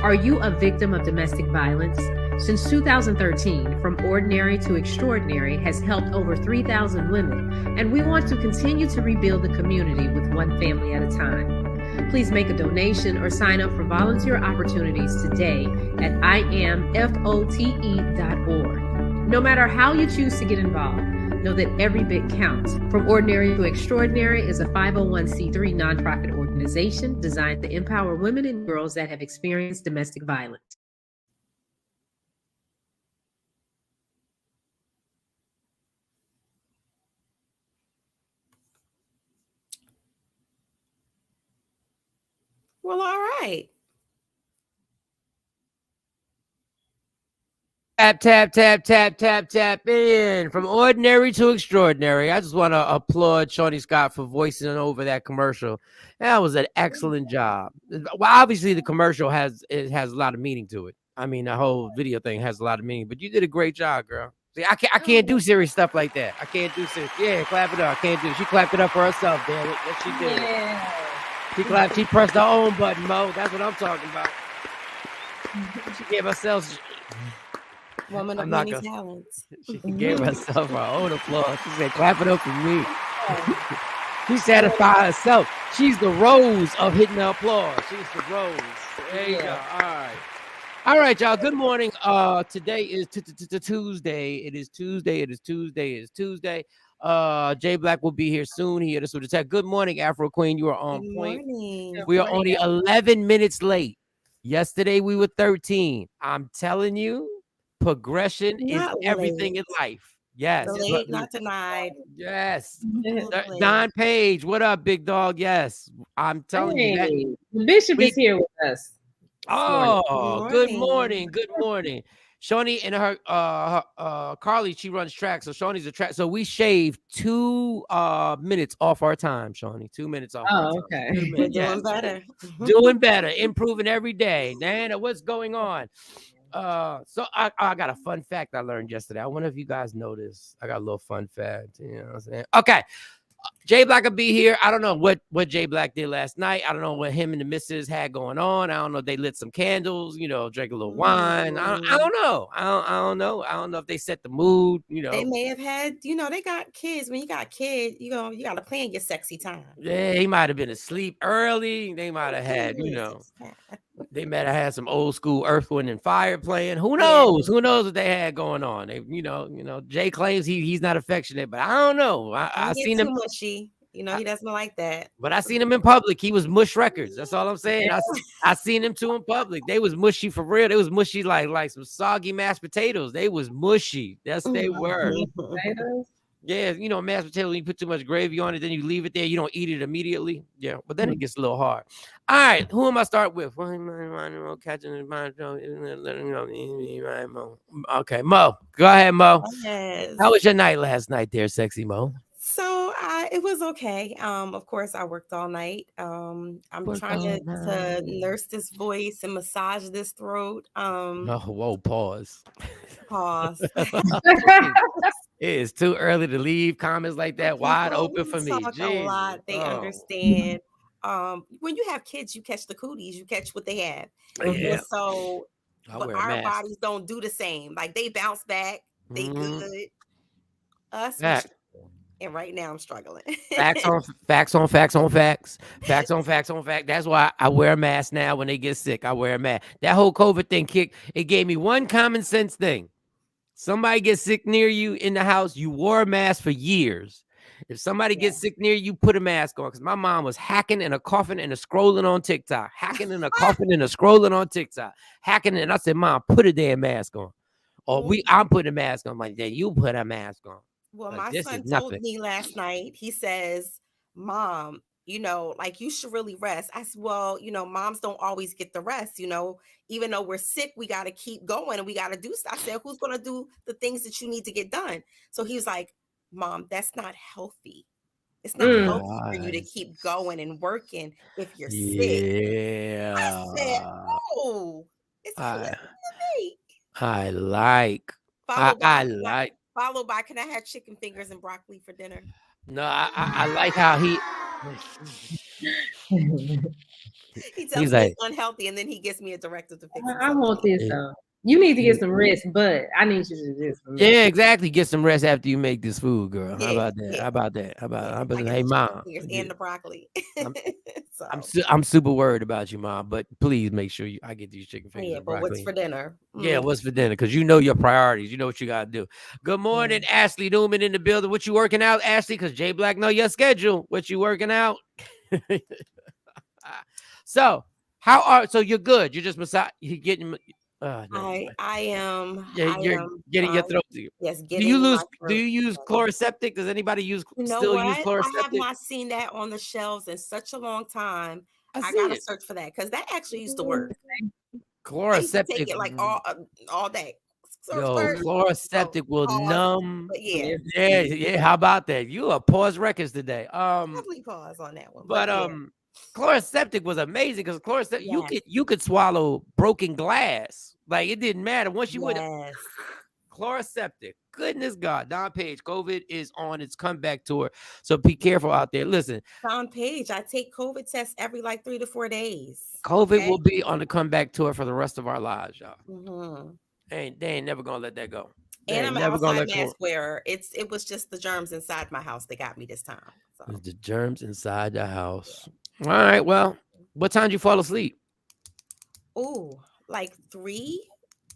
Are you a victim of domestic violence? Since 2013, From Ordinary to Extraordinary has helped over 3,000 women, and we want to continue to rebuild the community with one family at a time. Please make a donation or sign up for volunteer opportunities today at IamFote.org. No matter how you choose to get involved, know that every bit counts. From Ordinary to Extraordinary is a 501c3 nonprofit organization designed to empower women and girls that have experienced domestic violence. Well, all right. Tap in. From Ordinary to Extraordinary. I just want to applaud Shawnee Scott for voicing over that commercial. That was an excellent job. Well, obviously the commercial has a lot of meaning to it. I mean, the whole video thing has a lot of meaning, but you did a great job, girl. See, I can't do serious stuff like that. I can't do serious. Yeah, clap it up. I can't do it. She clapped it up for herself, damn it. Yes, she did. Yeah. She clapped. She pressed her own button, Mo. That's what I'm talking about. She gave herself. Woman of many talents. She gave herself her own applause. She said, clap it up for me. She satisfied herself. She's the rose of hitting the applause. She's the rose. There you go. All right, y'all. Good morning. Today is Tuesday. It is Tuesday. Jay Black will be here soon. He hit us with a text. Good morning, Afro Queen. You are on point. We are only 11 minutes late. Yesterday, we were 13. I'm telling you. Progression is everything in life. Yes. Delayed, not denied. Yes. Don Page, what up, big dog? Yes. I'm telling you that. The Bishop is here with us. Oh, good morning. Good morning. Shawnee and her Carly, she runs track. So Shawnee's a track. So we shaved 2 minutes off our time, Shawnee. 2 minutes off. Oh, okay. We're doing better. Doing better, improving every day. Nana, what's going on? So I got a fun fact I learned yesterday. I wonder if you guys know this. I got a little fun fact. You know what I'm saying? Okay. Jay Black will be here. I don't know what Jay Black did last night. I don't know what him and the missus had going on. I don't know if they lit some candles, drank a little wine. I don't know. I don't know. I don't know if they set the mood, They may have had, they got kids. When you got kids, you got to plan your sexy time. Yeah, he might have been asleep early. They might have had, they might have had some old school Earth, Wind, and Fire playing. Who knows? Who knows what they had going on? They, Jay claims he's not affectionate, but I don't know. I seen him mushy. He doesn't like that. But I seen him in public. He was mush records. That's all I'm saying. I seen him too in public. They was mushy for real. They was mushy like some soggy mashed potatoes. They was mushy. Yes, they were. Potatoes? Yeah, mashed potatoes, you put too much gravy on it, then you leave it there. You don't eat it immediately. Yeah, but then it gets a little hard. All right, who am I start with? Okay, Mo. Go ahead, Mo. Yes. How was your night last night there, sexy Mo? So it was okay. Of course, I worked all night. I'm trying to nurse this voice and massage this throat. Whoa, pause. It is too early to leave comments like that wide open for me. Talk a lot. They understand. When you have kids, you catch the cooties. You catch what they have. Yeah. So, but our bodies don't do the same. Like they bounce back. They good. Us. And right now I'm struggling. Facts on facts. That's why I wear a mask now when they get sick. I wear a mask. That whole COVID thing it gave me one common sense thing. Somebody gets sick near you in the house, you wore a mask for years. If somebody gets sick near you, put a mask on. Because my mom was hacking and a coughing and a scrolling on TikTok. Hacking and a coughing and a scrolling on TikTok. Hacking and I said, Mom, put a damn mask on. Or I'm putting a mask on. I'm like, then you put a mask on. Well, my son told me last night, he says, Mom, like you should really rest. I said, well, moms don't always get the rest, even though we're sick, we got to keep going and we got to do stuff. I said, who's going to do the things that you need to get done? So he was like, Mom, that's not healthy. It's not healthy for you to keep going and working if you're sick. Yeah. I said, oh, it's I like. Followed by, can I have chicken fingers and broccoli for dinner? No, I like how he. He tells me it's unhealthy, and then he gets me a directive to fix it. I want this. You need to get some rest, but I need you to do this for me. Yeah, exactly. Get some rest after you make this food, girl. How about that? How about that? Hey, mom. And the broccoli. I'm super worried about you, mom. But please make sure I get these chicken fingers. Yeah, but what's for dinner? Yeah, what's for dinner? Because you know your priorities. You know what you gotta do. Good morning, Ashley Newman in the building. What you working out, Ashley? Because Jay Black know your schedule. What you working out? So you're good. You're just you getting. I am. Yeah, you're getting your throat. Yes. Do you use chloroseptic? Does anybody use chloroseptic? I have not seen that on the shelves in such a long time. I gotta search for that because that actually used to work. Chloroseptic. Take it like all day. Chloroseptic will numb. Yeah. How about that? You are pause records today. Probably pause on that one. But chloroseptic was amazing because chloroseptic you could swallow broken glass. Like it didn't matter once you would. Chloroseptic. Goodness God. Don Page, COVID is on its comeback tour. So be careful out there. Listen. Don Page, I take COVID tests every 3 to 4 days. COVID will be on the comeback tour for the rest of our lives, y'all. Mm-hmm. They ain't never gonna let that go. And I'm an outside mask wearer. It was just the germs inside my house that got me this time. So. The germs inside the house. All right. Well, what time did you fall asleep? Oh, 3,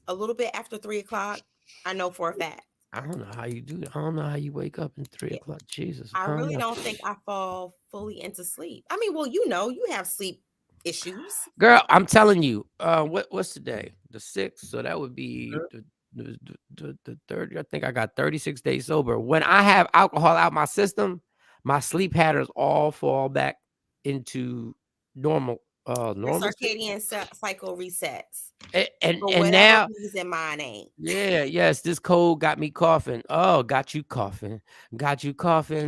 a little bit after 3 o'clock. I know for a fact. I don't know how you do it. I don't know how you wake up at 3 o'clock. Jesus. I really don't think I fall fully into sleep. I mean, well, you have sleep issues. Girl, I'm telling you, what's today? The 6th. So that would be the 30. I think I got 36 days sober. When I have alcohol out my system, my sleep patterns all fall back into normal. Circadian cycle resets. And now reason mine ain't. Yes, this cold got me coughing. Oh, got you coughing.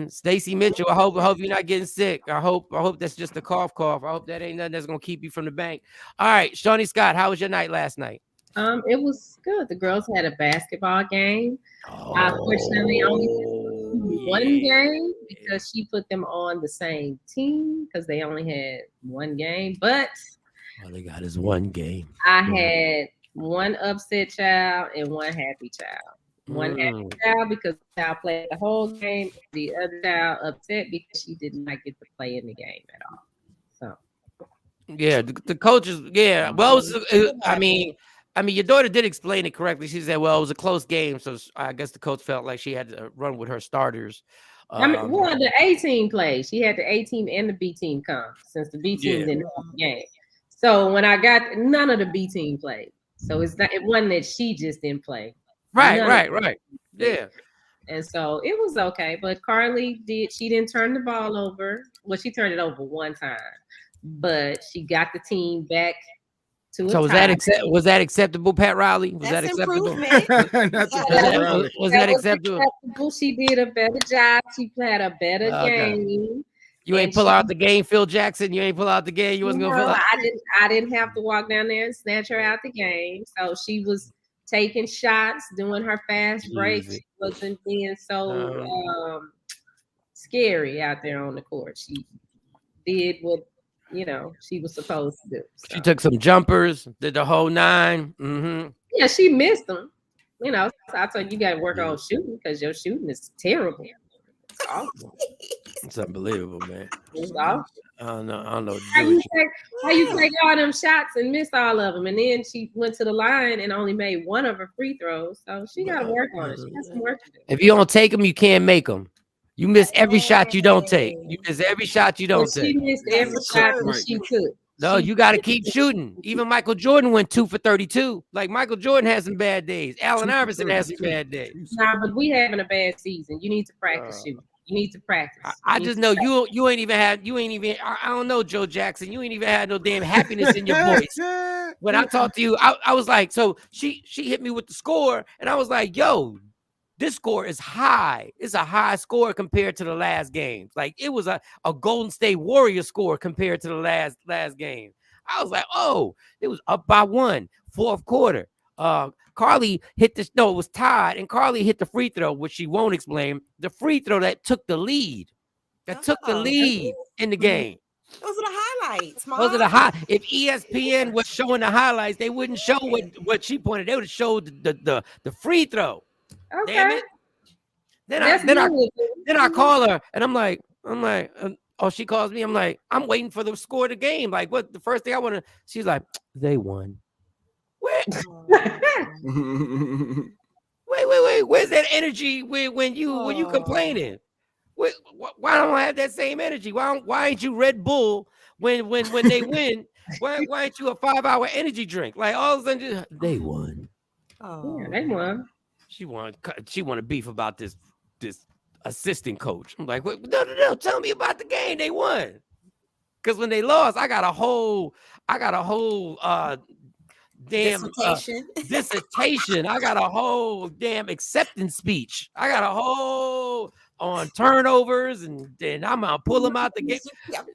Stacey Mitchell, I hope you're not getting sick. I hope that's just a cough. I hope that ain't nothing that's gonna keep you from the bank. All right, Shawnee Scott, how was your night last night? It was good. The girls had a basketball game. Fortunately, only one game because she put them on the same team because they only had one game. But all they got is one game. I had one upset child and one happy child. One happy child because the child played the whole game. The other child upset because she did not get to play in the game at all. So yeah, the coaches. Yeah, well, I mean, your daughter did explain it correctly. She said, well, it was a close game. So I guess the coach felt like she had to run with her starters. The A team played. She had the A team and the B team come since the B team didn't have the game. So when I got none of the B team played. So it wasn't that she just didn't play. Right. Yeah. And so it was okay. But Carly she didn't turn the ball over. Well, she turned it over one time. But she got the team back. So was that acceptable, Pat Riley? Was that acceptable? Was that acceptable? She did a better job. She played a better game. You ain't pull out the game, Phil Jackson. You ain't pull out the game. You wasn't gonna pull out. I didn't have to walk down there and snatch her out the game. So she was taking shots, doing her fast breaks. She wasn't being so scary out there on the court. She did what she was supposed to do. So. She took some jumpers, did the whole 9. Mm-hmm. Yeah, she missed them. So I told you got to work on shooting because your shooting is terrible. It's awful. It's unbelievable, man. It's awful. I don't know. How you take all them shots and miss all of them, and then she went to the line and only made one of her free throws. So she got to work on it. She has some work to do. If you don't take them, you can't make them. You miss every shot you don't take. You miss every shot you don't take. She missed every shot that she could. No, you got to keep shooting. Even Michael Jordan went 2 for 32. Like Michael Jordan has some bad days. Allen Iverson has some bad days. Nah, but we having a bad season. You need to practice shooting. You need to practice. I just know you ain't even I don't know, Joe Jackson. You ain't even had no damn happiness in your voice. When I talked to you, I was like, so she hit me with the score, and I was like, yo, this score is high. It's a high score compared to the last games. Like it was a Golden State Warrior score compared to the last game. I was like, oh, it was up by 1, fourth quarter. Carly hit it was tied, and Carly hit the free throw, which she won't explain. The free throw that took the lead. In the game. Those are the highlights, Mom. Those are the high. If ESPN was showing the highlights, they wouldn't show what she pointed. They would have showed the free throw. Okay. Damn it. Then I call her and I'm like, oh, she calls me. I'm like, I'm waiting for the score of the game. Like, what? The first thing I want to. She's like, they won. Wait. Wait. Where's that energy when you complaining? Why don't I have that same energy? Why ain't you Red Bull when they win? Why ain't you a 5-hour energy drink? Like all of a sudden, they won. Oh, yeah, they won. She want to beef about this assistant coach. I'm like, no, tell me about the game. They won. Because when they lost, I got a whole damn dissertation. I got a whole damn acceptance speech. I got a whole on turnovers, and then I'm gonna pull them out the game.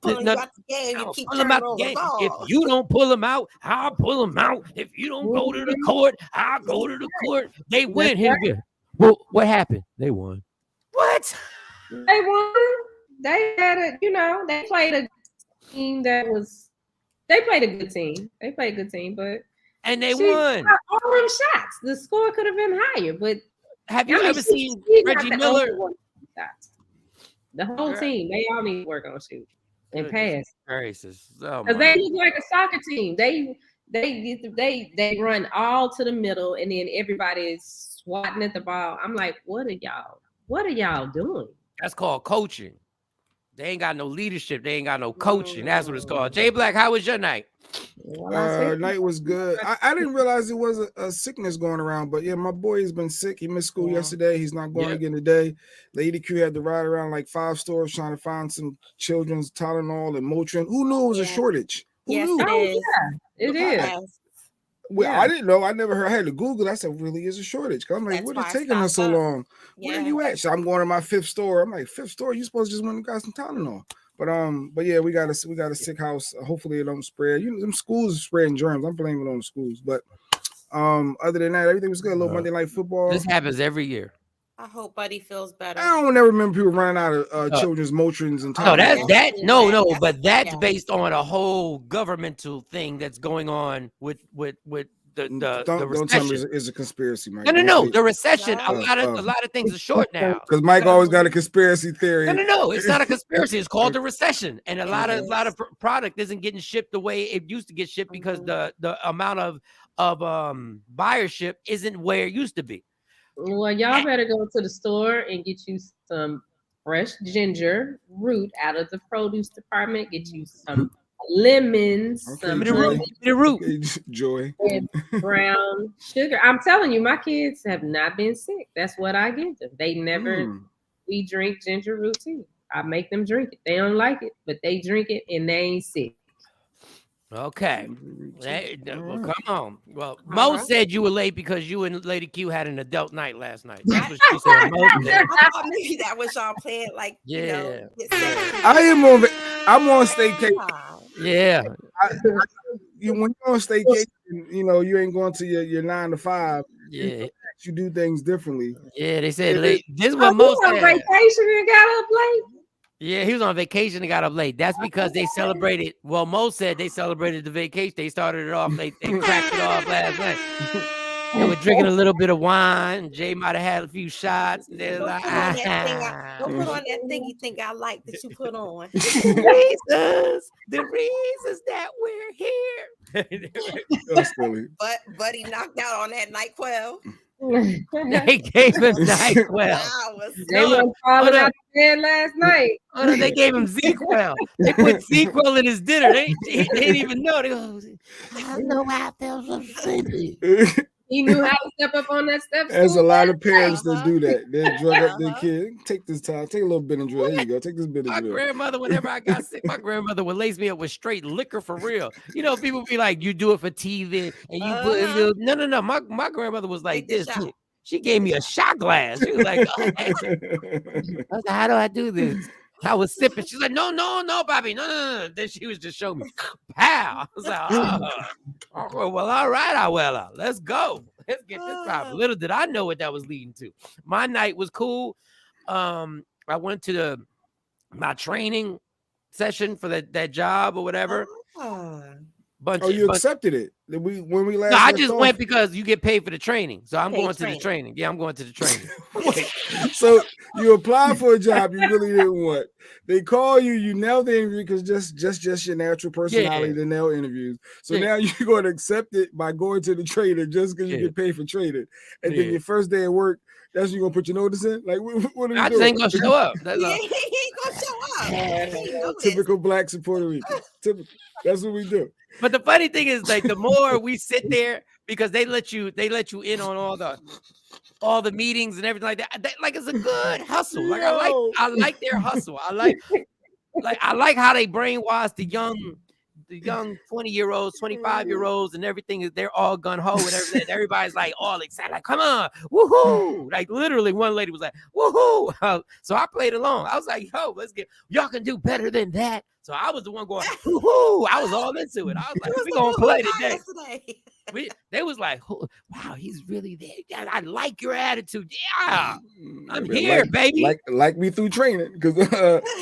Pull them out the game. You keep turning over the ball. If you don't pull them out, I'll pull them out. If you don't go to the court, I'll go to the court. They win here. Well, what happened? They won. What? They won. They had a, they played a team that was. They played a good team. But. And they won. All them shots. The score could have been higher, but have you ever seen Reggie Miller? The whole team, they all need to work on shoot and pass. Because they look like a soccer team. They run all to the middle, and then everybody is swatting at the ball. I'm like, what are y'all doing? That's called coaching. They ain't got no leadership. They ain't got no coaching. That's what it's called. Jay Black, how was your night? Night was good. I didn't realize it was a sickness going around, but yeah, my boy has been sick. He missed school yesterday. He's not going again today. Lady Q had to ride around like 5 stores trying to find some children's Tylenol and Motrin. Who knew it was a shortage? Who knew? It is. Well, I didn't know. I never heard. I had to Google. I said, really is a shortage. I'm like, what is taking us so long? Where are you at? So I'm going to my 5th store. I'm like, 5th store? You supposed to just went and got some Tylenol. But yeah, we got a sick house. Hopefully it don't spread. Them schools are spreading germs. I'm blaming it on the schools. But other than that, everything was good. A little Monday Night Football. This happens every year. I hope Buddy feels better. I don't ever remember people running out of children's Motrins and Tylenol. But that's based on a whole governmental thing that's going on with the recession. Don't tell me it's a conspiracy, Mike. No. The recession. A lot of things are short now. Because Mike always got a conspiracy theory. No. It's not a conspiracy. It's called the recession, and a lot of product isn't getting shipped the way it used to get shipped because the amount of buyership isn't where it used to be. Well, y'all better go to the store and get you some fresh ginger root out of the produce department. Get you some lemons, some root, Joy, and brown sugar. I'm telling you, my kids have not been sick. That's what I give them. They never. We drink ginger root tea. I make them drink it. They don't like it, but they drink it and they ain't sick. Okay. Well, come on. Well, Mo said you were late because you and Lady Q had an adult night last night. That's what she said. I thought maybe that was y'all playing I'm on staycation. Yeah. When you're on staycation, you ain't going to your 9 to 5. Yeah. You do things differently. Yeah, they said this is what Mo said. On vacation and got up late. Yeah, he was on vacation and got up late. That's because they celebrated. Well, Mo said they celebrated the vacation. They started it off late. They cracked it off last night. They were drinking a little bit of wine. Jay might have had a few shots. And they're like, don't put on that thing you think I like that you put on. The reasons that we're here. That's silly. But Buddy knocked out on that NyQuil. They gave him NyQuil. They were falling out of bed last night. Oh, no, they gave him ZQL. They put ZQL in his dinner. They didn't even know. They go, I know I felt so sleepy. He knew how to step up on that step. There's a lot of parents that do that. They drug up their kid. Take this time. Take a little Benadryl. There you go. Take this Benadryl. My grandmother, whenever I got sick, my grandmother would lace me up with straight liquor for real. People be like, you do it for TV and you put a little. No. My grandmother was like this. She gave me a shot glass. She was like, I was like, how do I do this? I was sipping. She's like, no, Bobby, no. Then she was just showing me, pow. I was like, well, all right, Abuela, let's go. Let's get this problem. Little did I know what that was leading to. My night was cool. I went to my training session for that job or whatever. You accepted it when we last. No, I just went because you get paid for the training. So I'm going to the training. Yeah, I'm going to the training. So you apply for a job you really didn't want. They call you, you nail the interview because just your natural personality to nail interviews. So now you're going to accept it by going to the training just because you get paid for training. And then your first day at work, that's when you're gonna put your notice in? Like, what are you doing? I just ain't gonna show up. He ain't gonna show up. Typical blacks in Puerto Rico. Typical. That's what we do. But the funny thing is, like, the more we sit there, because they let you in on all the meetings and everything like that. Like, it's a good hustle. Like, I like their hustle. I like how they brainwash the young 20-year-olds, 25-year-olds, and everything. They're all gun ho and everything. Everybody's like all excited, like, come on, woohoo! Like, literally, one lady was like, woohoo! So I played along. I was like, yo, let's get, y'all can do better than that. So I was the one going, woohoo! I was all into it. I was like, we gonna play today. They was like, oh, wow, he's really there. I like your attitude. Yeah, I'm here, baby. Like me through training, because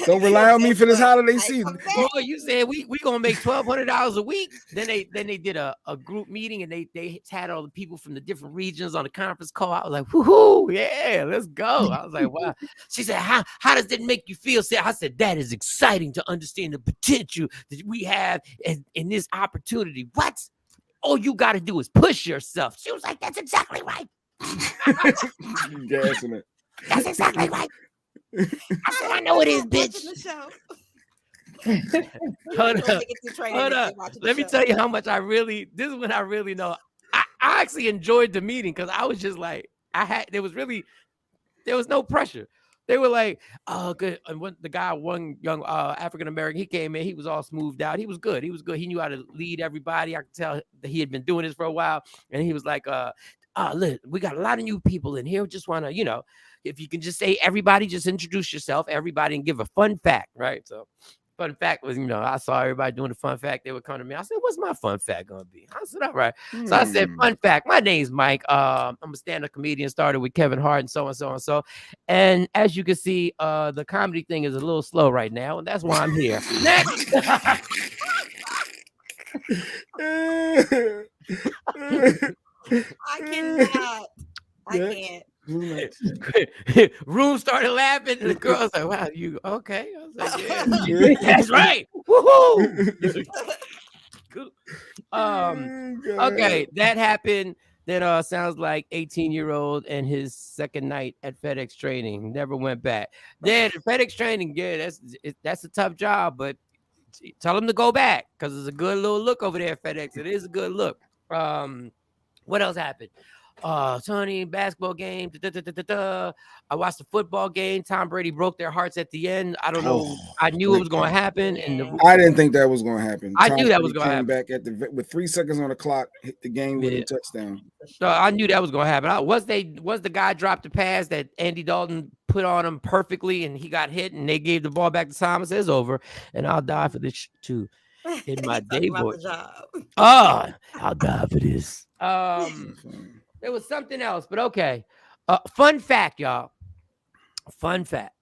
don't rely on me for this holiday season. Boy, you said we gonna make $1,200 a week. Then they did a group meeting and they had all the people from the different regions on the conference call. I was like, woohoo, yeah, let's go. I was like, wow. She said, how does it make you feel? I said, that is exciting to understand the potential that we have in this opportunity. What? All you got to do is push yourself. She was like, that's exactly right. Gassing it. That's exactly right. I said, I know it is, bitch. Hold up. Let me tell you how much this is when I really know. I actually enjoyed the meeting because I was just like, there was no pressure. They were like, oh, good. And when the guy, one young African-American, he came in, he was all smoothed out. He was good. He He knew how to lead everybody. I could tell that he had been doing this for a while. And he was like, look, we got a lot of new people in here. We just want to, if you can just say everybody, just introduce yourself, everybody, and give a fun fact, right? So fun fact was, I saw everybody doing the fun fact. They would come to me. I said, what's my fun fact going to be? I said, all right. So I said, fun fact, my name's Mike. I'm a stand-up comedian, started with Kevin Hart and so and so and so. And as you can see, the comedy thing is a little slow right now. And that's why I'm here. Next. I cannot. I can't. Room started laughing, and the girl was like, wow, you okay? I was like, yeah. That's right. Woohoo! Okay, that happened. That sounds like 18-year-old and his second night at FedEx training. Never went back. Then FedEx training, that's a tough job, but tell him to go back because it's a good little look over there at FedEx. It is a good look. What else happened? Tony, basketball game. I watched the football game. Tom Brady broke their hearts at the end. I don't know. I knew it was going to happen, and I didn't think that was going to happen. I knew that was going to happen. Back with 3 seconds on the clock, hit the game with a touchdown. So I knew that was going to happen. Was the guy dropped the pass that Andy Dalton put on him perfectly, and he got hit, and they gave the ball back to Thomas? It's over, and I'll die for this too. In my day voice. I'll die for this. There was something else, but okay. Fun fact, y'all. Fun fact.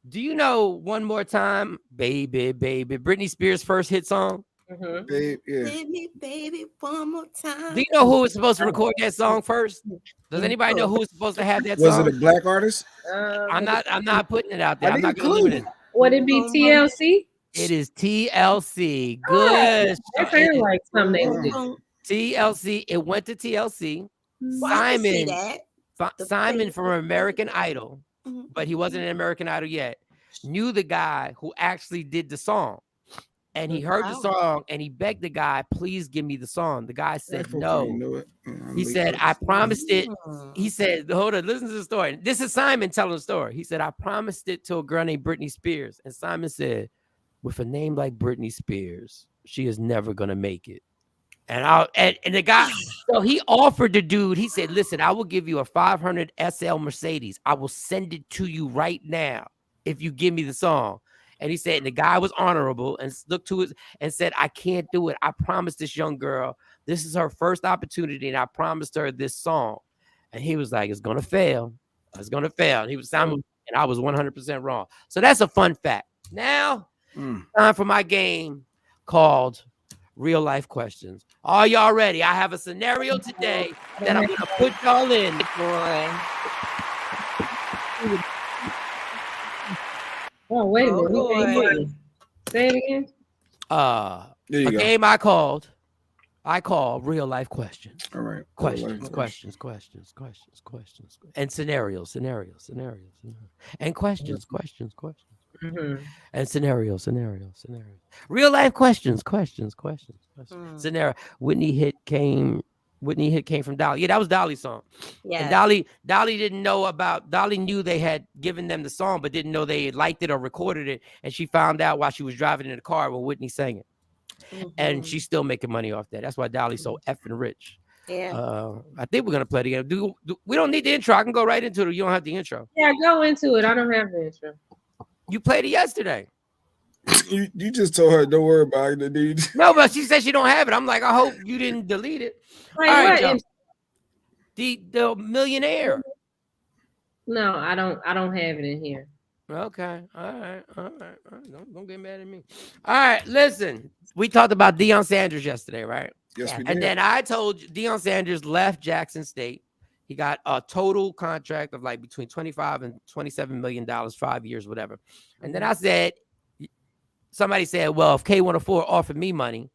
Do you know One More Time, Baby, Baby, Britney Spears' first hit song? Mm-hmm. Baby, one more time. Do you know who was supposed to record that song first? Does anybody know who was supposed to have that Was song? it a black artist? I'm not putting it out there. I'm not going to limit it. Would it be TLC? It is TLC. Good. That sounds like something they would do. TLC. It went to TLC. Simon from American Idol, but he wasn't an American Idol yet, knew the guy who actually did the song. And he heard the song and he begged the guy, please give me the song. The guy said no. He said, I promised it. He said, hold on, listen to the story. This is Simon telling the story. He said, I promised it to a girl named Britney Spears. And Simon said, with a name like Britney Spears, she is never going to make it. And the guy, so he offered the dude, he said, listen, I will give you a 500 SL Mercedes. I will send it to you right now if you give me the song. And he said, and the guy was honorable and looked to it and said, I can't do it. I promised this young girl, this is her first opportunity, and I promised her this song. And he was like, it's going to fail. It's going to fail. And he was sounding, and I was 100% wrong. So that's a fun fact. Now, Time for my game called Real Life Questions. Are y'all ready? I have a scenario today that I'm going to put y'all in. Oh, wait a minute. Say it again. A game I called Real Life Questions. All right. Questions. And scenarios. And questions. Mm-hmm. And scenarios. Real life questions. Scenario. Whitney hit came from Dolly. Yeah, that was Dolly's song. Yeah. And Dolly didn't know about. Dolly knew they had given them the song, but didn't know they had liked it or recorded it. And she found out while she was driving in the car when Whitney sang it. Mm-hmm. And she's still making money off that. That's why Dolly's so effing rich. Yeah. I think we're gonna play the game. We don't need the intro. I can go right into it. You don't have the intro. Yeah, go into it. I don't have the intro. You played it yesterday. You just told her don't worry about it, dude. No, but she said she don't have it. I'm like, I hope you didn't delete it. All right, the millionaire. No, I don't have it in here. Okay. All right. Don't get mad at me. All right, listen. We talked about Deion Sanders yesterday, right? Yes, we did. And then I told you Deion Sanders left Jackson State. He got a total contract of like between $25 and $27 million, 5 years, whatever. And then I said, somebody said, well, if K104 offered me money,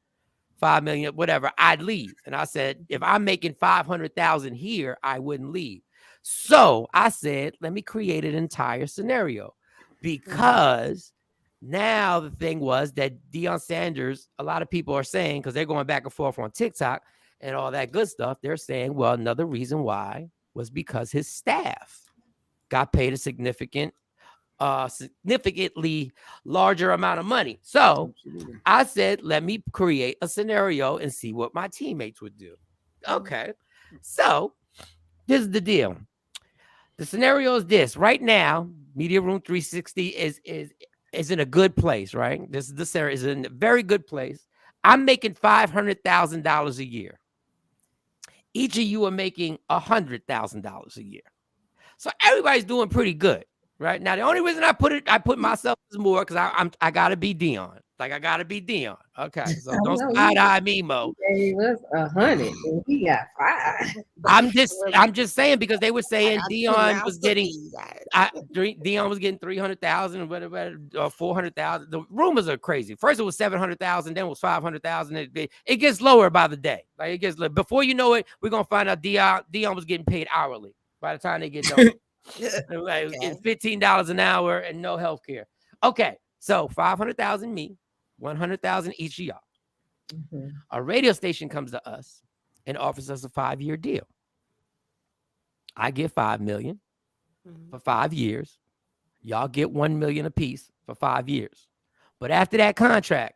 $5 million, whatever, I'd leave. And I said, if I'm making $500,000 here, I wouldn't leave. So I said, let me create an entire scenario, because now the thing was that Deion Sanders, a lot of people are saying, because they're going back and forth on TikTok and all that good stuff, they're saying, well, another reason why was because his staff got paid a significantly larger amount of money. So I said, let me create a scenario and see what my teammates would do. Okay. So this is the deal. The scenario is this. Right now, Media Room 360 is in a good place, right? This is the scenario is in a very good place. I'm making $500,000 a year. Each of you are making $100,000 a year. So everybody's doing pretty good. Right now, the only reason I put myself as more because I gotta be Deion. Like I gotta be Deion. Okay, so don't side-eye me, Mo. He was 100 and he got 5. I'm just saying because they were saying Deion was getting $300,000 or whatever, or $400,000. The rumors are crazy. First it was $700,000, then it was $500,000. It gets lower by the day. Like it gets before you know it, we're gonna find out Deion was getting paid hourly by the time they get done. Like, it's $15 an hour and no health care. Okay, so $500,000 me, $100,000 each of y'all. Mm-hmm. A radio station comes to us and offers us a 5-year deal. I get $5 million for 5 years. Y'all get $1 million apiece for 5 years. But after that contract,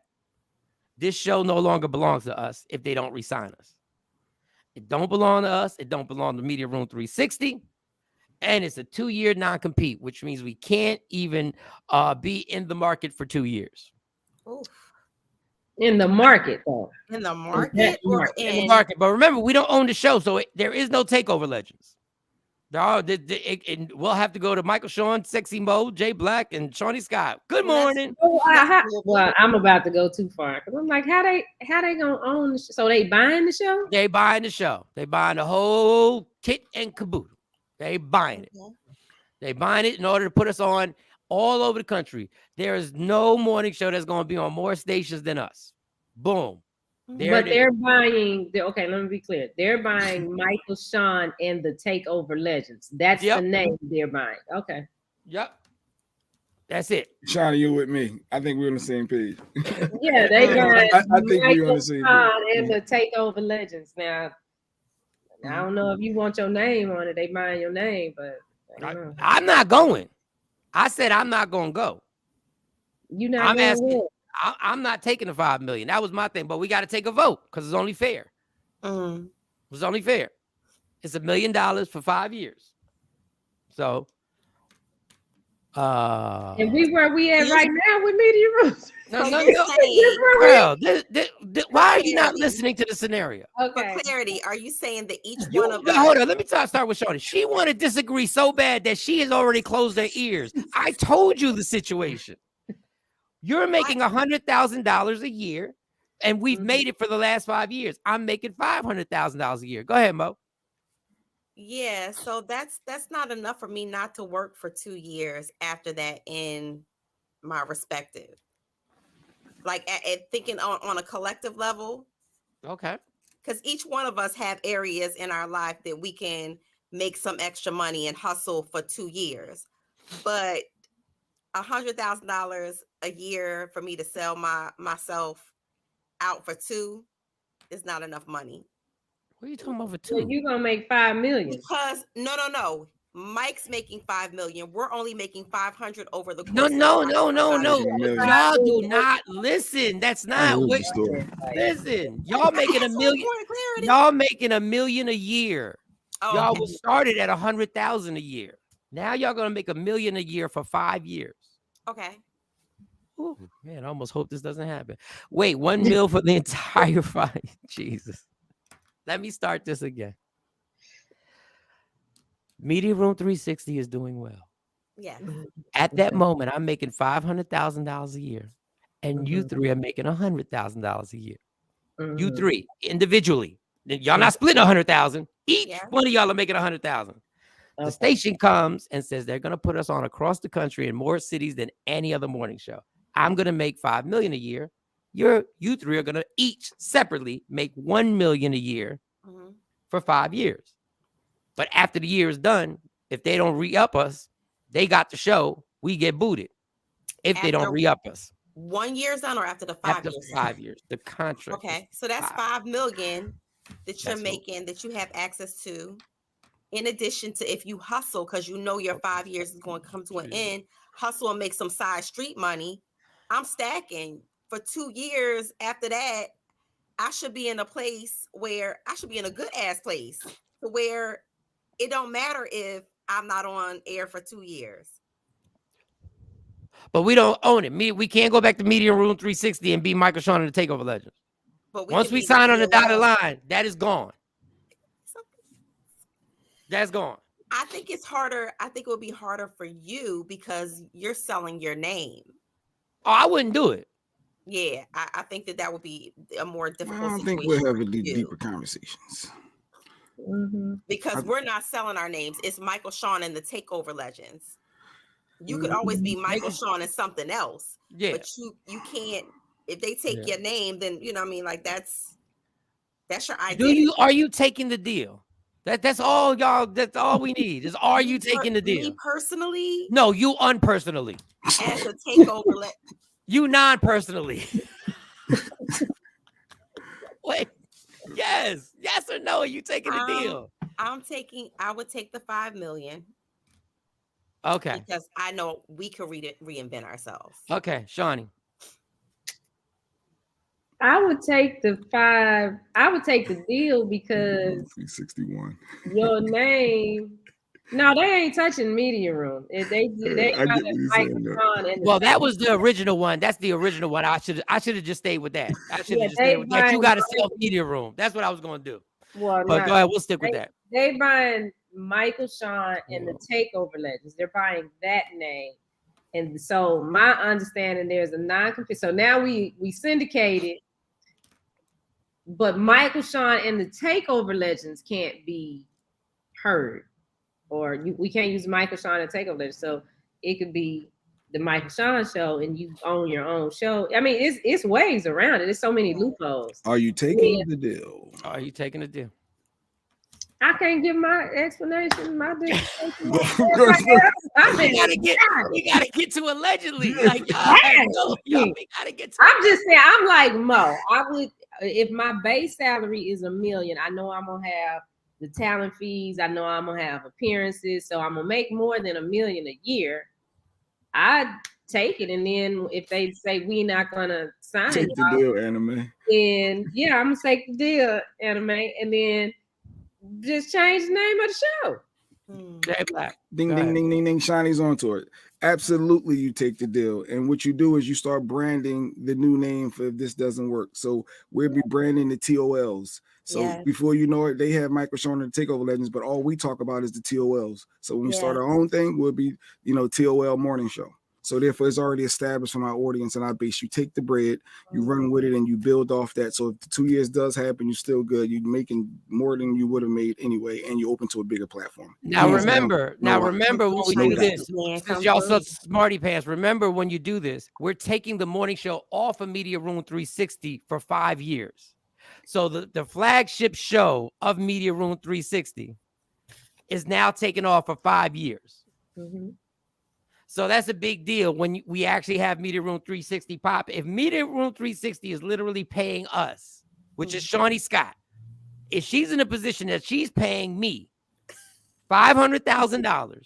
this show no longer belongs to us if they don't re-sign us. It don't belong to us. It don't belong to Media Room 360. And it's a 2-year non-compete, which means we can't even be in the market for 2 years. Oof. In the market, though. In the market? In the market. But remember, we don't own the show, so there is no Takeover Legends. We'll have to go to Michael Shawn, Sexy Mo, Jay Black, and Shawnee Scott. Good morning. Well, I'm about to go too far because I'm like, how they gonna own the show? So they buying the show? They buying the show. They buying the whole kit and caboodle. They buying it. They buying it in order to put us on all over the country. There is no morning show that's going to be on more stations than us. Boom. They're buying. Okay, let me be clear. They're buying Michael Shawn and the Takeover Legends. That's the name they're buying. Okay. Yep. That's it. Shawn, you with me? I think we're on the same page. Yeah, they buying I think we're on the same page. And the Takeover Legends. Now, I don't know if you want your name on it. They buying your name, but I'm not going. I said I'm not going to go. You're not going. I'm not taking the $5 million. That was my thing, but we got to take a vote because it's only fair. It's only fair. It's $1 million for 5 years. So, and where we at right now with Media Rooms. No. Girl, why are you not listening to the scenario? Okay. For clarity, are you saying that each one of us? Hold on, let me start with Shawnee. She want to disagree so bad that she has already closed her ears. I told you the situation. You're making $100,000 a year, and we've made it for the last 5 years. I'm making $500,000 a year. Go ahead, Mo. Yeah, so that's not enough for me not to work for 2 years after that in my respective. Like at thinking on a collective level. Okay. Because each one of us have areas in our life that we can make some extra money and hustle for 2 years. But $100,000 a year for me to sell myself out for 2 is not enough money. What are you talking about for 2? Well, you gonna make $5 million. Because no. Mike's making $5 million. We're only making 500 over the No. course. Y'all do not listen. That's not what. Listen, y'all making $1 million. Y'all making $1 million a year. Oh, y'all was started at 100,000 a year. Now y'all gonna make $1 million a year for 5 years. Okay. Ooh, man, I almost hope this doesn't happen. Wait, 1 mil for the entire 5. Jesus. Let me start this again. Media Room 360 is doing well. Yeah. At that moment, I'm making $500,000 a year, and you three are making $100,000 a year. You three individually. Y'all not splitting 100,000. Each one of y'all are making 100,000. The station comes and says they're going to put us on across the country in more cities than any other morning show. I'm going to make $5 million a year. You three are going to each separately make $1 million a year for 5 years. But after the year is done, if they don't re-up us, they got the show. We get booted. If they don't re-up us. 1 year's done or after the 5 years? After 5 years. The contract. Okay. So that's $5 million that you're making that you have access to. In addition to if you hustle, because you know your 5 years is going to come to an end, hustle and make some side street money. I'm stacking for 2 years. After that, I should be in a place where I should be in a good ass place to where it don't matter if I'm not on air for 2 years. But we don't own it. We can't go back to Media Room 360 and be Michael Shawn and the Takeover Legends. But once we sign on the dotted line, that is gone. That's gone. I think it's harder. I think it would be harder for you because you're selling your name. Oh, I wouldn't do it. Yeah, I think that would be a more difficult situation. I don't think we'll have deeper conversations. Because we're not selling our names. It's Michael Shawn and the Takeover Legends. You could always be Michael Shawn and something else. Yeah. But you can't, if they take your name, then you know what I mean, like that's your identity. Are you taking the deal? That's all y'all. That's all we need. Is are you taking the deal? Me personally? No, you unpersonally. As a takeover, you non-personally. Wait. Yes or no? Are you taking the deal? I would take the $5 million. Okay. Because I know we could reinvent ourselves. Okay, Shawnee. I would take the deal because 361. Your name. No, they ain't touching Media Room. Well, that was the original one. That's the original one. I should have just stayed with that. I should have just stayed with that. You got to sell Media Room. That's what I was going to do. Well, but go ahead. We'll stick with that. They buying Michael Shawn and the Takeover Legends. They're buying that name. And so my understanding, there's a non-compete. So now we syndicated, but Michael Shawn and the Takeover Legends can't be heard. Or we can't use Michael Shawn and Takeover Legends. So it could be the Michael Shawn show and you own your own show. I mean, it's ways around it. There's so many loopholes. Are you taking the deal? Are you taking the deal? I can't give my explanation. My you gotta get to allegedly. Like we gotta get to. I'm just saying. I'm like Mo. I would, if my base salary is $1 million. I know I'm gonna have the talent fees. I know I'm gonna have appearances. So I'm gonna make more than $1 million a year. I'd take it, and then if they say we're not gonna sign, take the deal, Anime. And yeah, I'm gonna take the deal, Anime, and then just change the name of the show. Jay Black. Ding, ding, ding, ding, ding. Shiny's onto it. Absolutely, you take the deal. And what you do is you start branding the new name for if this doesn't work. So we'll be branding the TOLs. So before you know it, they have Michael Shawn and the Takeover Legends, but all we talk about is the TOLs. So when we start our own thing, we'll be, TOL morning show. So therefore, it's already established for my audience and our base. You take the bread, you run with it, and you build off that. So if the 2 years does happen, you're still good. You're making more than you would have made anyway, and you're open to a bigger platform. Now remember when we do this, since y'all such smarty pants, remember when you do this, we're taking the morning show off of Media Room 360 for 5 years. So the flagship show of Media Room 360 is now taken off for 5 years. Mm-hmm. So that's a big deal when we actually have Media Room 360 pop. If Media Room 360 is literally paying us, which is Shawnee Scott, if she's in a position that she's paying me $500,000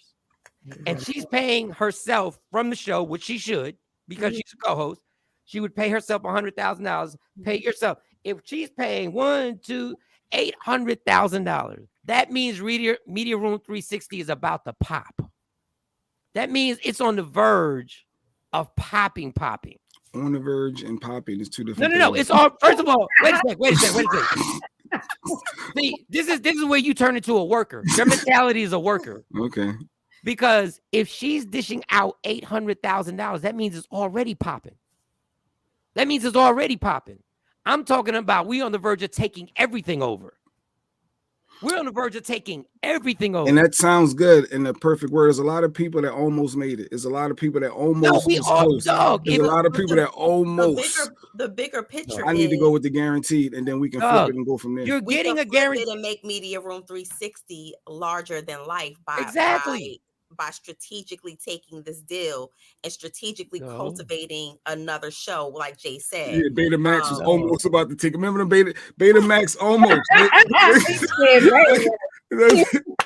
and she's paying herself from the show, which she should, because she's a co-host, she would pay herself $100,000. Pay yourself. If she's paying $800,000, that means Media Room 360 is about to pop. That means it's on the verge of popping. On the verge and popping is two different things. No. It's all. First of all, wait a second. See, this is where you turn into a worker. Your mentality is a worker. Okay. Because if she's dishing out $800,000, that means it's already popping. I'm talking about we on the verge of taking everything over. We're on the verge of taking everything over. And that sounds good in the perfect word. There's a lot of people that almost made it. There's a lot of people that almost was close. There's a lot of people that almost. The bigger picture. I need to go with the guaranteed, and then we can flip it and go from there. You're getting a guarantee and make Media Room 360 larger than life by strategically taking this deal and strategically cultivating another show, like Jay said. Yeah, Betamax was almost about to take. Remember the Betamax almost.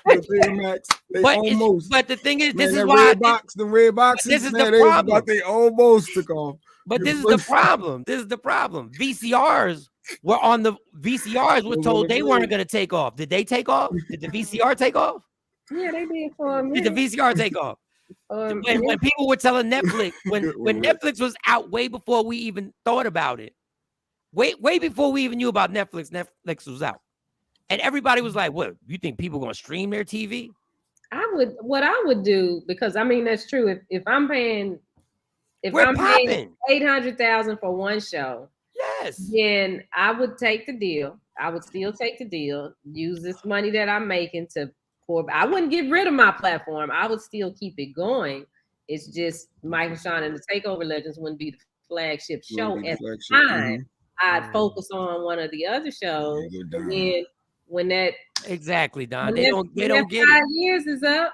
Betamax, but the thing is, this is why the red boxes. This is the problem. They almost took off. But this is the problem. VCRs were told they weren't going to take off. Did they take off? Did the VCR take off? Yeah, they did for a minute. Did the VCR take off? When people were telling Netflix, when Netflix was out way before we even thought about it, way before we even knew about Netflix was out. And everybody was like, what, you think people are going to stream their TV? What I would do, because I mean, that's true. If I'm paying $800,000 for one show, yes, then I would take the deal. I would still take the deal, use this money that I'm making to I wouldn't get rid of my platform. I would still keep it going. It's just Michael, Shawn, and the Takeover Legends wouldn't be the flagship show at the time. I'd focus on one of the other shows. And then when that exactly, Don, they don't get 5 years is up.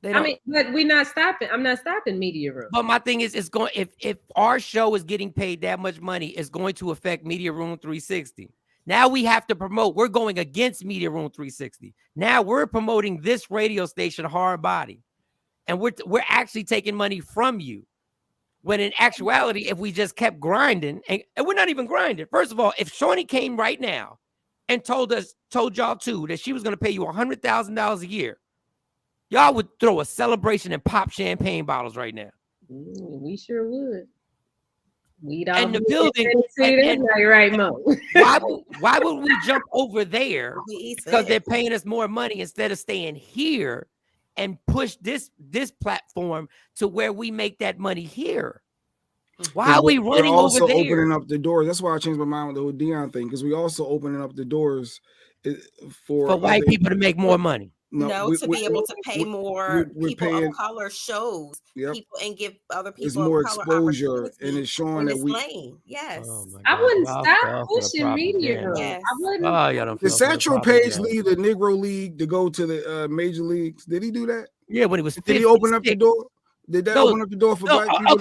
But we're not stopping. I'm not stopping Media Room. But my thing is, it's going if our show is getting paid that much money, it's going to affect Media Room 360. Now we have to promote. We're going against Media Room 360. Now we're promoting this radio station, Hard Body, and we're actually taking money from you. When in actuality, if we just kept grinding, and we're not even grinding. First of all, if Shawnee came right now and told y'all too that she was going to pay you $100,000 a year, y'all would throw a celebration and pop champagne bottles right now. We sure would. And the building, right, Mo. why would we jump over there because they're paying us more money instead of staying here and push this platform to where we make that money here? Why are we running over there? Also opening up the doors. That's why I changed my mind with the whole Dion thing, because we also opening up the doors for white people to make more money. To be able to pay more people of color shows, people, and give other people it's more exposure, and it's showing that we. Yes, I wouldn't stop pushing Media Room. Yes. I wouldn't. Did Satchel Paige leave the Negro League to go to the major leagues? Did he do that? Yeah, when he was. Did he open up the door? Did that open up the door for black people?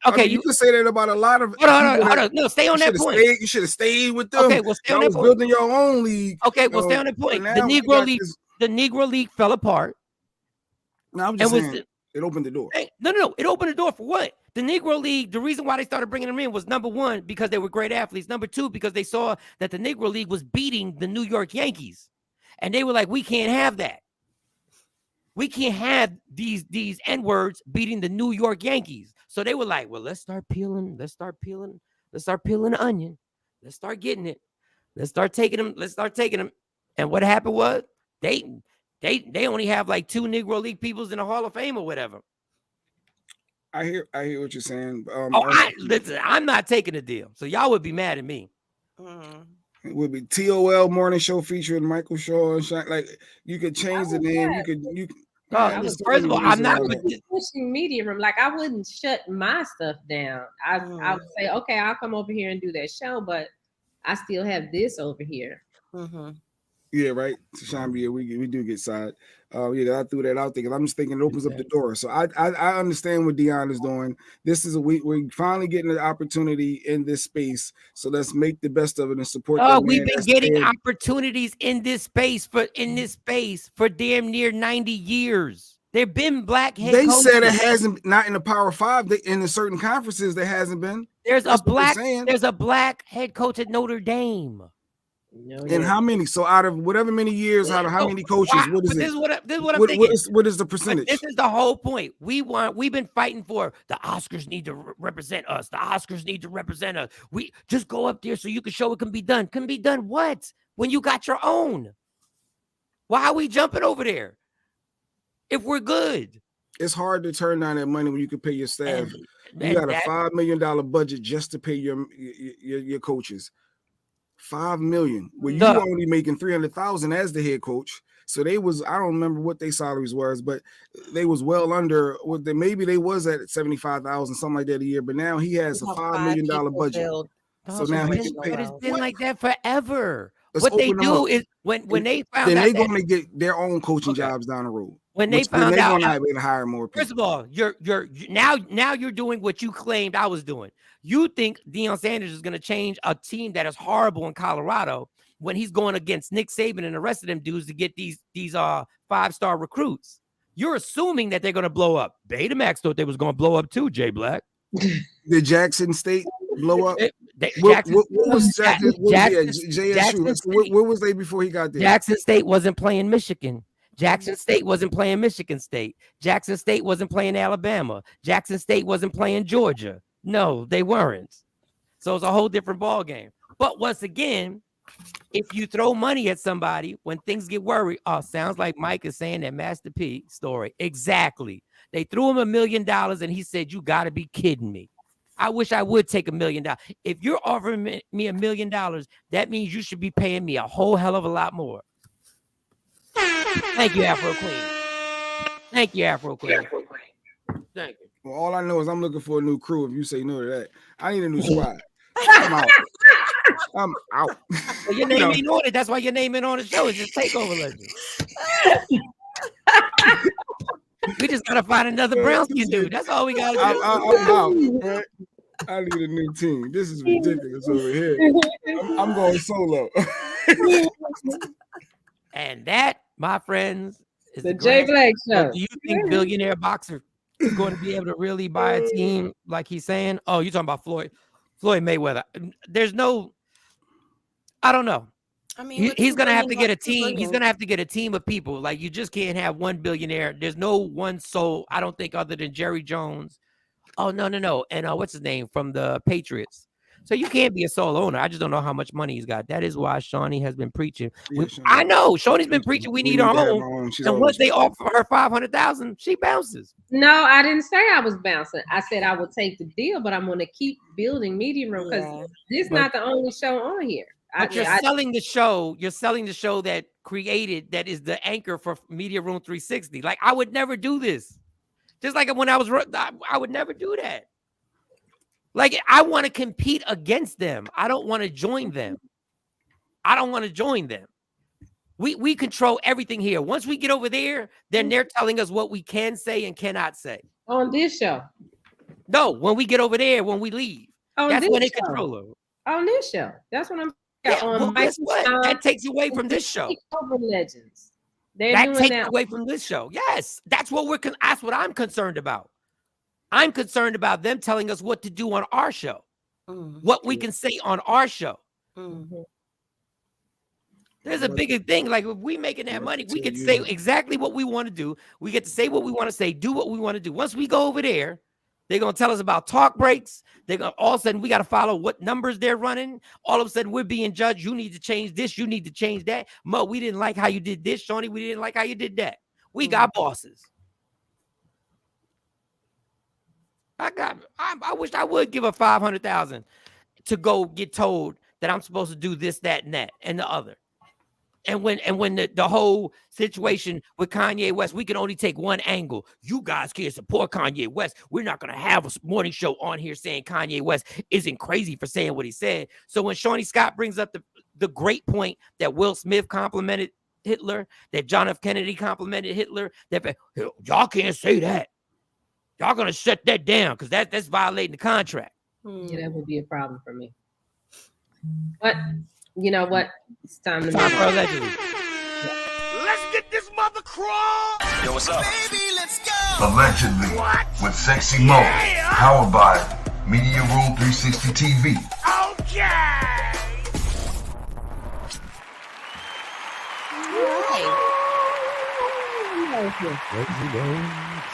Okay, you could say that about a lot of. Hold on. No, stay on that point. You should have stayed with them. Okay, well, stay on that point. Building your own league. Okay, well, stay on that point. The Negro League fell apart. No, I'm just saying it opened the door. No. It opened the door for what? The Negro League, the reason why they started bringing them in was, number one, because they were great athletes. Number two, because they saw that the Negro League was beating the New York Yankees. And they were like, we can't have that. We can't have these N-words beating the New York Yankees. So they were like, well, let's start peeling the onion. Let's start getting it. Let's start taking them. And what happened was they only have like 2 Negro League peoples in the Hall of Fame or whatever. I hear what you're saying. Listen, I'm not taking a deal, so y'all would be mad at me. It would be TOL morning show featuring Michael Shawn. Like you could change the name. You first of all, I'm not pushing media room. Like I wouldn't shut my stuff down. I would say, okay, I'll come over here and do that show, but I still have this over here. Yeah, right. Shawn, yeah, we do get side. I threw that out there because I'm just thinking it opens up the door. So I understand what Dion is doing. This is we're finally getting an opportunity in this space. So let's make the best of it and support. We've been getting opportunities in this space for damn near 90 years. There've been black head coaches. They said it hasn't, not in the Power Five. In the certain conferences, there hasn't been. There's a black head coach at Notre Dame. And how many? So out of whatever many years, out of how many coaches? What is it? This is what I'm thinking. What is the percentage? This is the whole point. We've been fighting for the Oscars need to represent us. The Oscars need to represent us. We just go up there so you can show it can be done. Can be done what? When you got your own. Why are we jumping over there? If we're good. It's hard to turn down that money when you can pay your staff. You got a $5 million budget just to pay your coaches. $5 million. Well, you were only making $300,000 as the head coach. So they was, I don't remember what their salaries was, but they was well under what maybe they was at 75,000, something like that a year. But now he has a $5 million budget. So now he can pay. But it's been like that forever. What they do is when they found out, then they're going to get their own coaching jobs down the road. When they found out, they're going to hire more people. First of all, now you're doing what you claimed I was doing. You think Deion Sanders is going to change a team that is horrible in Colorado when he's going against Nick Saban and the rest of them dudes to get these 5-star recruits? You're assuming that they're going to blow up. Betamax thought they was going to blow up too, Jay Black. Did Jackson State blow up? What was Jackson? Where was they before he got there? Jackson State wasn't playing Michigan. Jackson State wasn't playing Michigan State. Jackson State wasn't playing Alabama. Jackson State wasn't playing Georgia. No, they weren't. So it's a whole different ball game. But once again, if you throw money at somebody when things get worried, sounds like Mike is saying that Master P story. Exactly. They threw him $1 million and he said, "You got to be kidding me. I wish I would take $1 million. If you're offering me $1 million, that means you should be paying me a whole hell of a lot more." Thank you, Afro Queen. Thank you, Afro Queen. Thank you. Well, all I know is I'm looking for a new crew. If you say no to that, I need a new squad. I'm out. I'm out. Well, your name ain't on it. That's why your name ain't on the show. It's just Takeover Legends. We just gotta find another brown skin dude. That's all we gotta do. I'm out. Right? I need a new team. This is ridiculous over here. I'm going solo. And that, my friends, is the Jay Black Show. Do you think Billionaire Boxer is going to be able to really buy a team like he's saying? Oh, you're talking about Floyd Mayweather. There's no, I don't know. I mean, he's going to have to get a team. He's going to have to get a team of people. Like, you just can't have one billionaire. There's no one soul, I don't think, other than Jerry Jones. Oh, no. And what's his name from the Patriots? So you can't be a sole owner. I just don't know how much money he's got. That is why Shawnee has been preaching. I know Shawnee's been preaching. We need our own. And once they offer her $500,000, she bounces. No, I didn't say I was bouncing. I said I would take the deal, but I'm going to keep building Media Room because this is not the only show on here. You're selling the show. You're selling the show that is the anchor for Media Room 360. Like, I would never do this. Just like when I would never do that. Like, I want to compete against them. I don't want to join them. We control everything here. Once we get over there, then they're telling us what we can say and cannot say. On this show? No, when we get over there, when we leave. That's when they control it. On this show. That's what I'm saying. Well, guess what? That takes away from this show. Takeover Legends. That takes away from this show. Yes, that's what I'm concerned about. I'm concerned about them telling us what to do on our show, what we can say on our show. There's a bigger thing. Like, if we making that money, we can say exactly what we want to do. We get to say what we want to say, do what we want to do. Once we go over there, they're going to tell us about talk breaks. They're going to, all of a sudden, we got to follow what numbers they're running. All of a sudden, we're being judged. You need to change this. You need to change that. Mo, we didn't like how you did this. Shawnee, we didn't like how you did that. We got bosses. I wish I would give her $500,000 to go get told that I'm supposed to do this, that, and that, and the other. And when the whole situation with Kanye West, we can only take one angle. You guys can't support Kanye West. We're not going to have a morning show on here saying Kanye West isn't crazy for saying what he said. So when Shawnee Scott brings up the great point that Will Smith complimented Hitler, that John F. Kennedy complimented Hitler, that y'all can't say that. Y'all going to shut that down because that's violating the contract. Yeah, that would be a problem for me. But you know what? It's time to move on. Allegedly. Let's get this mother crawl. Yo, what's up? Baby, let's go. Allegedly. What? With Sexy Mo. Powered by Media Room 360 TV. Okay.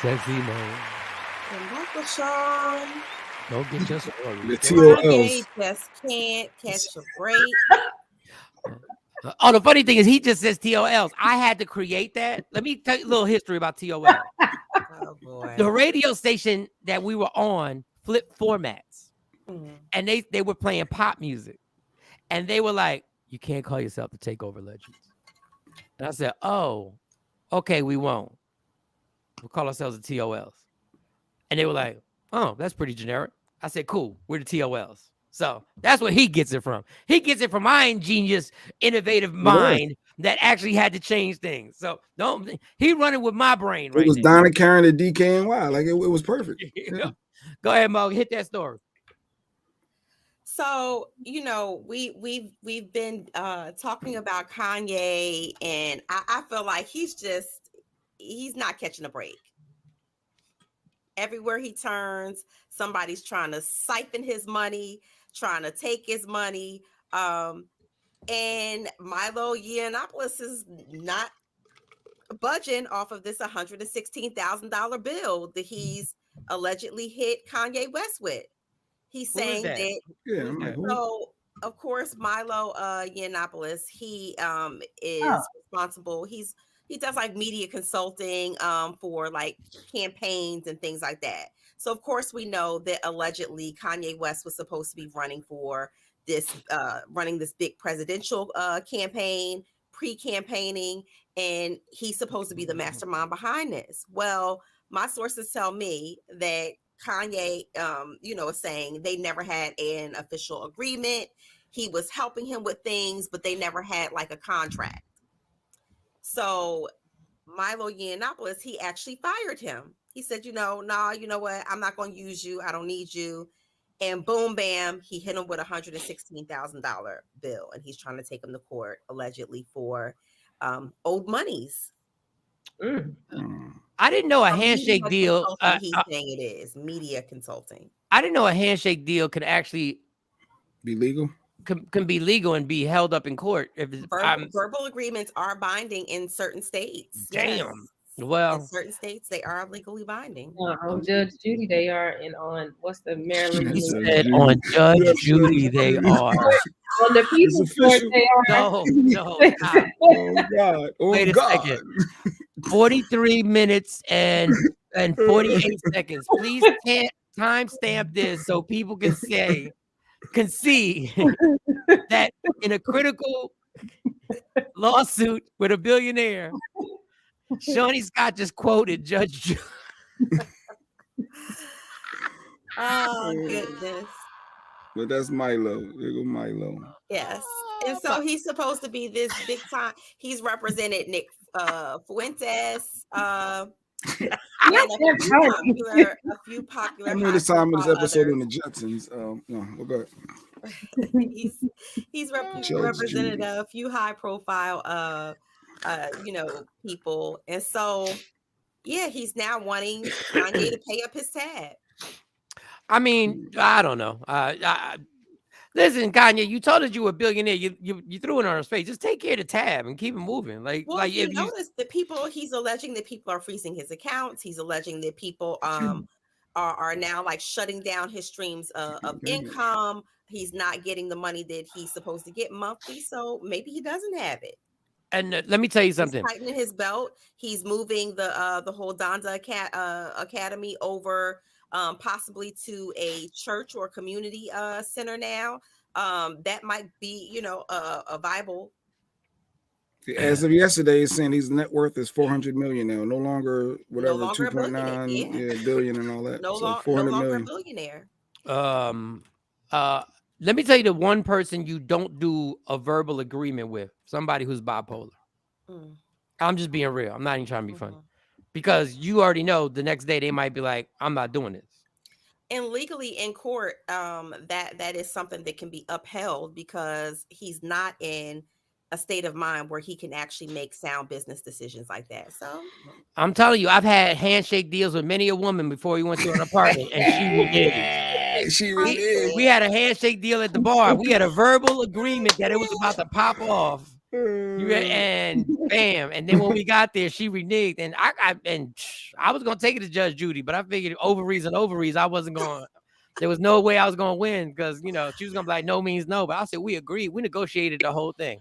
Sexy Mo. And Uncle Shawn. Don't get your story. The TOLs. Kanye just can't catch a break. Oh, the funny thing is he just says TOLs. I had to create that. Let me tell you a little history about TOL. Oh boy. The radio station that we were on flipped formats. And they were playing pop music. And they were like, you can't call yourself the Takeover Legends. And I said, oh, okay, we won't. We'll call ourselves the TOLs. And they were like, oh, that's pretty generic. I said, cool, we're the TOLs. So that's where he gets it from. He gets it from my ingenious, innovative mind that actually had to change things. So he running with my brain right now. It was Donna Karen to DKNY. Like it was perfect. Yeah. Go ahead, Mo. Hit that story. So, you know, we've been talking about Kanye, and I feel like he's not catching a break. Everywhere he turns, somebody's trying to siphon his money, trying to take his money. And Milo Yiannopoulos is not budging off of this $116,000 bill that he's allegedly hit Kanye West with. He's saying that. Yeah, I'm like, so of course, Milo Yiannopoulos, he is responsible. He does like media consulting for like campaigns and things like that. So of course we know that allegedly Kanye West was supposed to be running for this big presidential campaign, pre-campaigning, and he's supposed to be the mastermind behind this. Well, my sources tell me that Kanye, is saying they never had an official agreement. He was helping him with things, but they never had like a contract. So Milo Yiannopoulos, he actually fired him. He said, you know what? I'm not going to use you. I don't need you. And boom, bam, he hit him with a $116,000 bill. And he's trying to take him to court allegedly for owed monies. I didn't know a handshake deal. He's saying it is media consulting. I didn't know a handshake deal could actually be legal. Can be legal and be held up in court. If verbal agreements are binding in certain states. Damn. Yes. Well, in certain states they are legally binding. On Judge Judy, they are, and on what's the Maryland? He said on Judge Judy, they are. On the People's Court, they are. No. Oh God! Wait a second. 43 minutes and 48 seconds. Please timestamp this so people can see that in a critical lawsuit with a billionaire, Shawnee Scott just quoted Judge Judy. Oh goodness. But that's Milo. There go Milo. Yes. And so he's supposed to be this big time. He's represented Nick Fuentes. A few popular. I made a time in this episode on the Jetsons. No, we'll go ahead. He's represented a few high profile people. And so he's now wanting Kanye to pay up his tab. I mean, I don't know. Listen, Kanye, you told us you were a billionaire. You threw it on his face. Just take care of the tab and keep it moving. You notice the people, he's alleging that people are freezing his accounts. He's alleging that people are now like shutting down his streams of income. He's not getting the money that he's supposed to get monthly. So maybe he doesn't have it. And let me tell you something. He's tightening his belt. He's moving the whole Donda Academy over possibly to a church or community center now, that might be, you know, a viable. As of yesterday, it's saying his net worth is 400 million now, no longer whatever, no longer 2.9 billion and all that. No, So no 400 longer million. a billionaire. Let me tell you the one person you don't do a verbal agreement with, somebody who's bipolar. I'm just being real. I'm not even trying to be funny, because you already know the next day they might be like, I'm not doing this. And legally in court, that is something that can be upheld because he's not in a state of mind where he can actually make sound business decisions like that. So I'm telling you, I've had handshake deals with many a woman before we went to an apartment, and she reneged. We had a handshake deal at the bar. We had a verbal agreement that it was about to pop off. And bam, and then when we got there, she reneged, and I was gonna take it to Judge Judy, but I figured ovaries, I wasn't going. There was no way I was gonna win, because you know she was gonna be like, no means no. But I said we agreed. We negotiated the whole thing.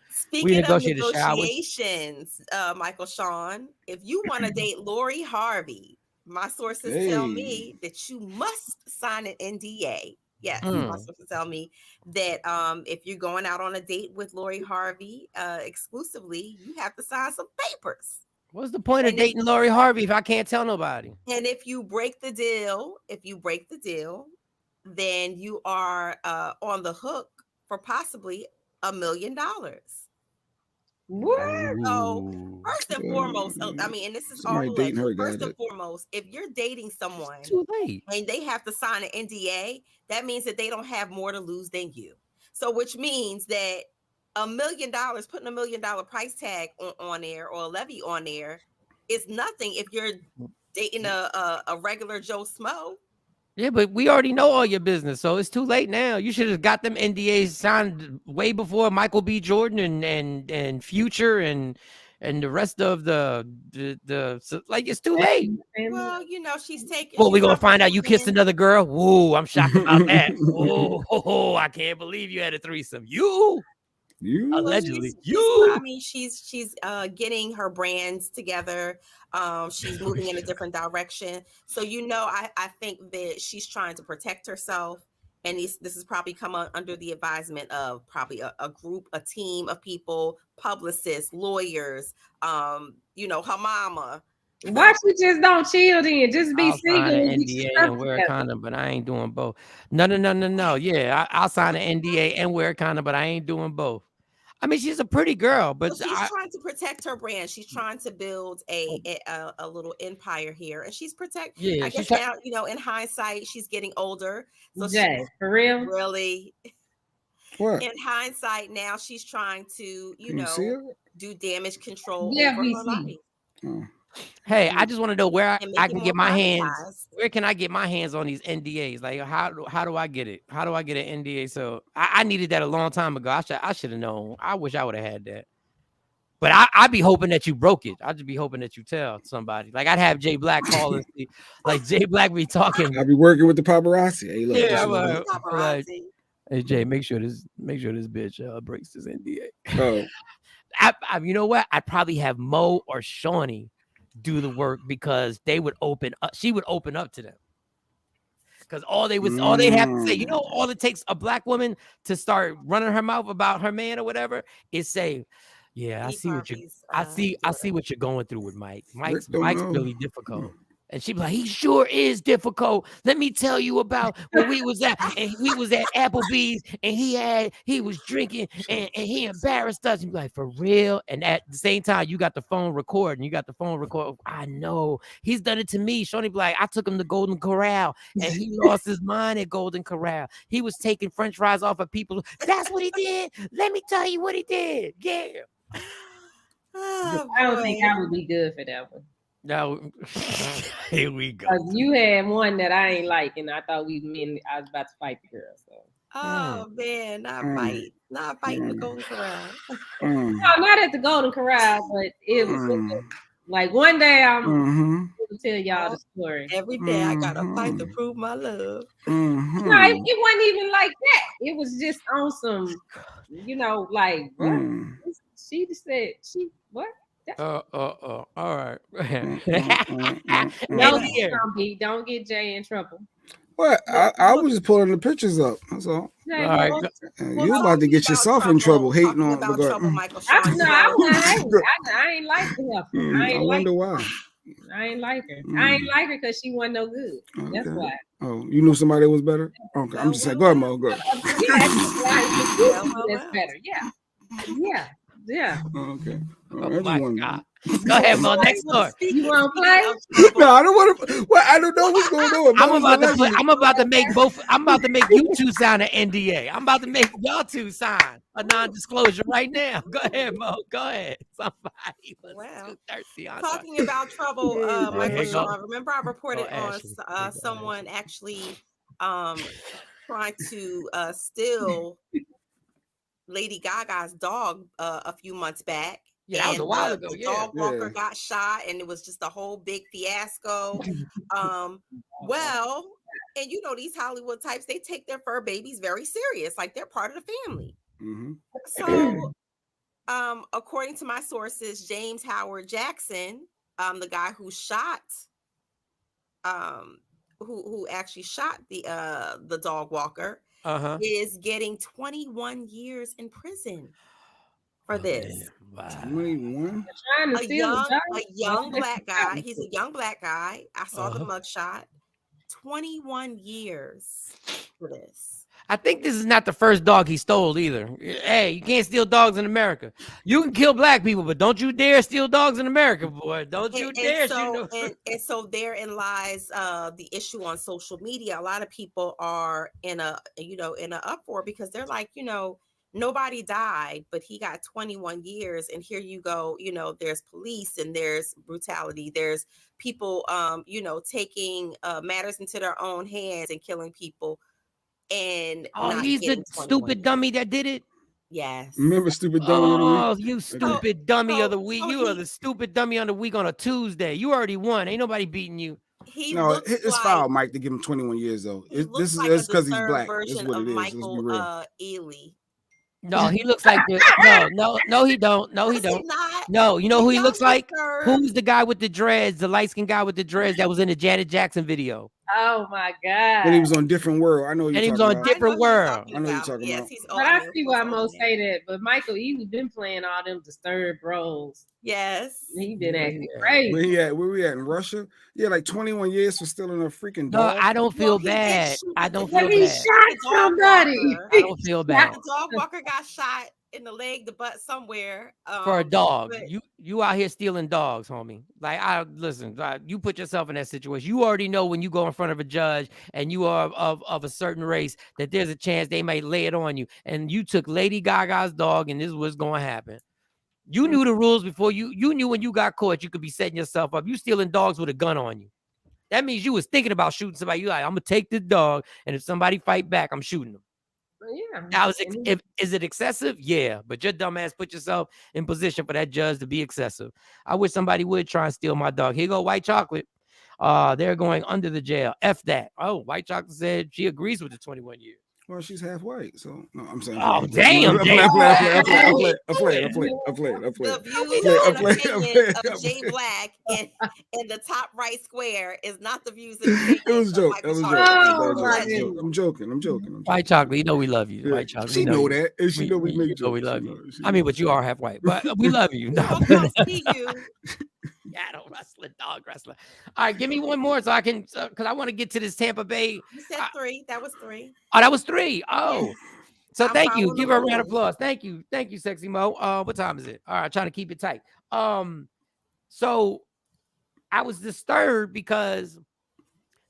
Speaking of negotiations, Michael Shawn, if you want to date Lori Harvey, my sources tell me that you must sign an NDA. Yes, my sources tell me that if you're going out on a date with Lori Harvey exclusively, you have to sign some papers. What's the point of dating Lori Harvey if I can't tell nobody? And if you break the deal, then you are on the hook for possibly $1 million. What? So first and foremost, I mean, and this is all alleged. First and foremost, if you're dating someone too late and they have to sign an NDA, that means that they don't have more to lose than you. So which means that $1 million, putting $1 million price tag on there or a levy on there is nothing if you're dating a regular Joe Smo. Yeah, but we already know all your business, so it's too late now. You should have got them NDAs signed way before Michael B. Jordan and Future and the rest of the like, it's too late. Well, you know, she's taking. Well, we're gonna find out you kissed another girl. Whoa, I'm shocked about that. Whoa, I can't believe you had a threesome. You allegedly. I mean, she's getting her brands together. She's moving in a different direction. So, you know, I think that she's trying to protect herself. And this is probably come under the advisement of probably a group, a team of people, publicists, lawyers, you know, her mama. Why she just don't chill then? Just be single and NDA and wear a condom, but I ain't doing both. No. Yeah, I'll sign an NDA and wear a condom, but I ain't doing both. I mean, she's a pretty girl, but she's trying to protect her brand. She's trying to build a little empire here, and she's I guess now, you know, in hindsight, she's getting older. So Jay, for real, really. What? In hindsight, now she's trying to, you know, do damage control over her life. Hey, I just want to know where I can get my hands. Where can I get my hands on these NDAs? Like, how do I get it? How do I get an NDA? So I needed that a long time ago. I should have known. I wish I would have had that. But I'd be hoping that you broke it. I'd just be hoping that you tell somebody. Like, I'd have Jay Black call and see. Like, Jay Black be talking. I'd be working with the paparazzi. Hey, look, paparazzi. Hey, Jay, make sure this bitch breaks this NDA. Oh. You know what? I'd probably have Mo or Shawnee do the work, because they would open up. She would open up to them, because all they'd have to say, you know, all it takes a black woman to start running her mouth about her man or whatever is say, yeah, I see what you're going through with Mike. Mike's really difficult. And she'd be like, he sure is difficult. Let me tell you about when we was at Applebee's, and he was drinking and he embarrassed us. And be like, for real? And at the same time, you got the phone recording. I know. He's done it to me. Shawnee be like, I took him to Golden Corral and he lost his mind at Golden Corral. He was taking French fries off of people. That's what he did. Let me tell you what he did. Yeah. I don't think I would be good for that one. No, here we go. Because you had one that I ain't like, and I thought I was about to fight the girl. So. Oh man, not fighting the Golden Corral. No, not at the Golden Corral, but it was like one day I'm gonna tell y'all the story. Every day I gotta fight to prove my love. No, it wasn't even like that. It was just on some, you know, like what? She just said what? All right. Don't get Jay in trouble. What? I was just pulling the pictures up. That's all. All right. You about to get yourself in trouble hating on about trouble, Michael I ain't like her. I wonder why. I ain't like her. I ain't like her because she wasn't no good. Okay. That's why. Oh, you knew somebody that was better? Okay, I'm just saying. Go ahead, Mo. Go ahead. That's better. Yeah. Okay. Oh my God. Go ahead, Mo. Next story. You want to play? No, I don't want to. Well, I don't know what's going on. I'm about to make you two sign an NDA. I'm about to make y'all two sign a non-disclosure right now. Go ahead, Mo. Go ahead. Somebody was thirsty. Talking about trouble, Michael Shawn. Remember I reported on someone actually trying to steal Lady Gaga's dog a few months back. Yeah, that was a while ago. The dog walker got shot, and it was just a whole big fiasco. Well, and you know these Hollywood types, they take their fur babies very serious, like they're part of the family. Mm-hmm. So, according to my sources, James Howard Jackson, the guy who shot, who actually shot the dog walker, is getting 21 years in prison for this. Wow. 21? A young black guy. He's a young black guy. I saw the mugshot. 21 years for this. I think this is not the first dog he stole either. Hey, you can't steal dogs in America. You can kill black people, but don't you dare steal dogs in America, boy. Don't you dare. And so therein lies the issue on social media. A lot of people are in an uproar because they're like, nobody died, but he got 21 years. And here you go, there's police and there's brutality. There's people, taking matters into their own hands and killing people. And he's the stupid dummy that did it. Yes. Remember stupid dummy of the week? Oh, you stupid dummy of the week. You are the stupid dummy of the week on a Tuesday. You already won. Ain't nobody beating you. It's foul, Mike, to give him 21 years though. This is because he's black. That's what it is. Michael Ealy. No, he looks like no, he don't. No, he don't. No, you know who he looks like? Who's the guy with the dreads, the light-skinned guy with the dreads that was in the Janet Jackson video? Oh my God. When he was on Different World. I know he was on Different World. I know you're talking about. But I see why most say that. But Michael Ealy been playing all them disturbed roles. Yes. He been acting crazy. Where we at in Russia? Yeah, like 21 years for stealing a freaking dog. No, I don't feel bad. I don't feel bad. He shot somebody. I don't feel bad. The dog walker got shot in the leg, the butt, somewhere. For a dog. You out here stealing dogs, homie. Like, listen, you put yourself in that situation. You already know when you go in front of a judge and you are of a certain race that there's a chance they may lay it on you. And you took Lady Gaga's dog, and this is what's going to happen. You knew the rules before you knew when you got caught, you could be setting yourself up. You stealing dogs with a gun on you. That means you was thinking about shooting somebody. You like, I'm going to take this dog, and if somebody fight back, I'm shooting them. Yeah. Now, is it excessive? Yeah, but your dumb ass put yourself in position for that judge to be excessive. I wish somebody would try and steal my dog. Here go White Chocolate. They're going under the jail. F that. Oh, White Chocolate said she agrees with the 21 years. Well, she's half white, so no, I'm saying. Oh, damn! I play. The views and opinion of Jay Black in the top right square is not the views and opinion. It was a joke. I'm joking. White Chocolate, you know we love you. White Chocolate, she know that, and she know we make jokes. We love you. I mean, but you are half white, but we love you. No. Shadow wrestler, dog wrestler. All right, give me one more so I can, because I want to get to this Tampa Bay. You said 3. That was 3. Oh, that was 3. Oh, so thank you. Give her a round of applause. Thank you, Sexy Mo. What time is it? All right, trying to keep it tight. So I was disturbed because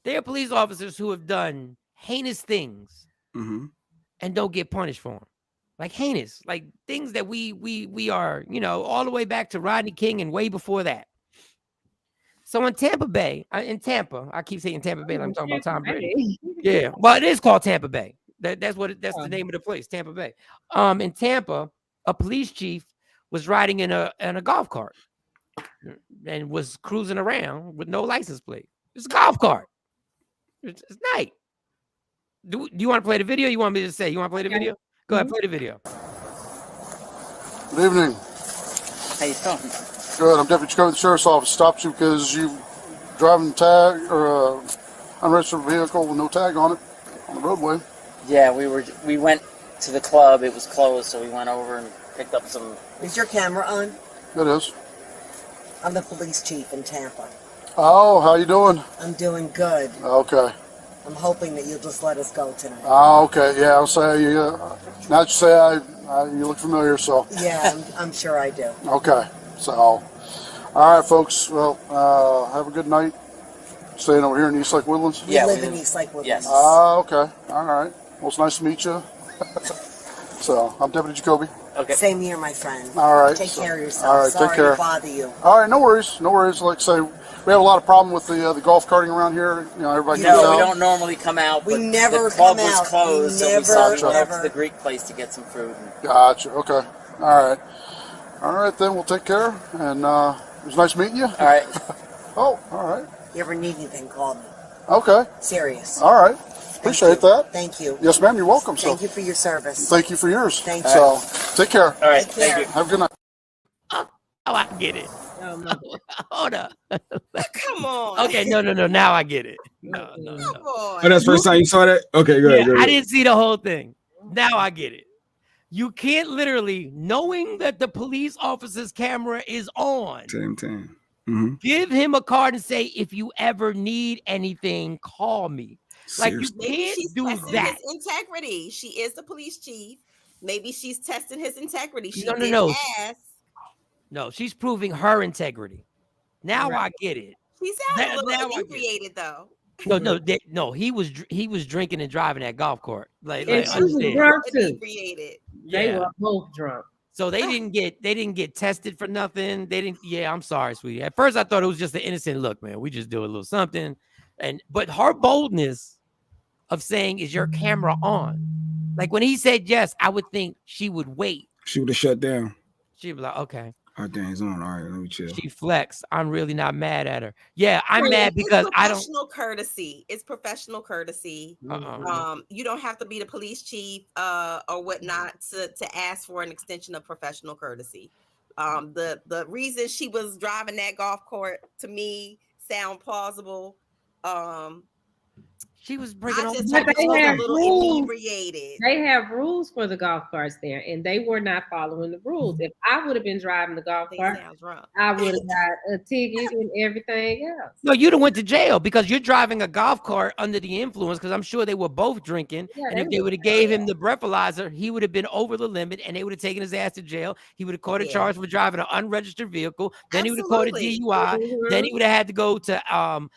there are police officers who have done heinous things and don't get punished for them. Like heinous, like things that we are, all the way back to Rodney King and way before that. So in Tampa Bay, I keep saying Tampa Bay, like I'm talking about Tom Brady. Yeah, well, it is called Tampa Bay. That's the name of the place, Tampa Bay. In Tampa, a police chief was riding in a golf cart and was cruising around with no license plate. It's a golf cart. It's night. Do you want to play the video? You want me to say? You want to play the video? Go ahead, play the video. Good evening. How you doing? Good. I'm Deputy Jacoby, the Sheriff's Office. Stopped you because you driving tag or unregistered vehicle with no tag on it on the roadway. Yeah, we went to the club. It was closed, so we went over and picked up some. Is your camera on? It is. I'm the police chief in Tampa. Oh, how you doing? I'm doing good. Okay. I'm hoping that you'll just let us go tonight. Oh, okay. Yeah, I'll say you. Now that you say you look familiar, so. Yeah, I'm sure I do. Okay. So, all right, folks. Well, have a good night. Staying over here in East Lake Woodlands? We live in East Lake Woodlands. Yes. Okay. All right. Well, it's nice to meet you. So, I'm Deputy Jacoby. Okay. Same here, my friend. All right. Take care of yourself. All right. Sorry take care. to bother you. All right. No worries. No worries. Like I say, we have a lot of problem with the golf carting around here. You know, everybody gets out. No, we don't normally come out. We but never the club come was out. closed, so we stopped to the Greek place to get some food. Gotcha. Okay. All right. All right. Then we'll take care. And it was nice meeting you. All right. Oh. All right. You ever need anything, call me. Okay. Serious. All right. Appreciate that. Thank you. Yes, ma'am. You're welcome. Thank you for your service. Thank you for yours. Thank you. So, take care. All right. Thank you. Have a good night. Oh, I get it. Hold up. Come on. Okay, no. Now I get it. No. Come on. Oh, that's the first time you saw that? Okay, good. Yeah, I didn't see the whole thing. Now I get it. You can't literally, knowing that the police officer's camera is on, give him a card and say, if you ever need anything, call me. Like, you can't do that. His integrity. She is the police chief. Maybe she's testing his integrity. She No. ask. No, she's proving her integrity. Now I get it. He sounded a little inebriated, though. No. He was drinking and driving that golf court. Like she was drunk too. Inebriated. They were both drunk. So they didn't get tested for nothing. They didn't. Yeah, I'm sorry, sweetie. At first, I thought it was just an innocent look, man. We just do a little something, but her boldness of saying, "Is your camera on?" Like when he said yes, I would think she would wait. She would have shut down. She'd be like, "Okay." Oh, dang, it's on. All right, let me chill. She flexed. I'm really not mad at her. Yeah, I'm mad because I don't. Professional courtesy. It's professional courtesy. You don't have to be the police chief or whatnot to ask for an extension of professional courtesy. The reason she was driving that golf cart to me sound plausible. She was bringing on. They have rules for the golf carts there, and they were not following the rules. If I would have been driving the golf cart, I would have got a ticket and everything else. No, you'd have went to jail because you're driving a golf cart under the influence. Because I'm sure they were both drinking, and if they would have gave him the breathalyzer, he would have been over the limit, and they would have taken his ass to jail. He would have caught a charge for driving an unregistered vehicle. Then he would have caught a DUI. Then he would have had to go to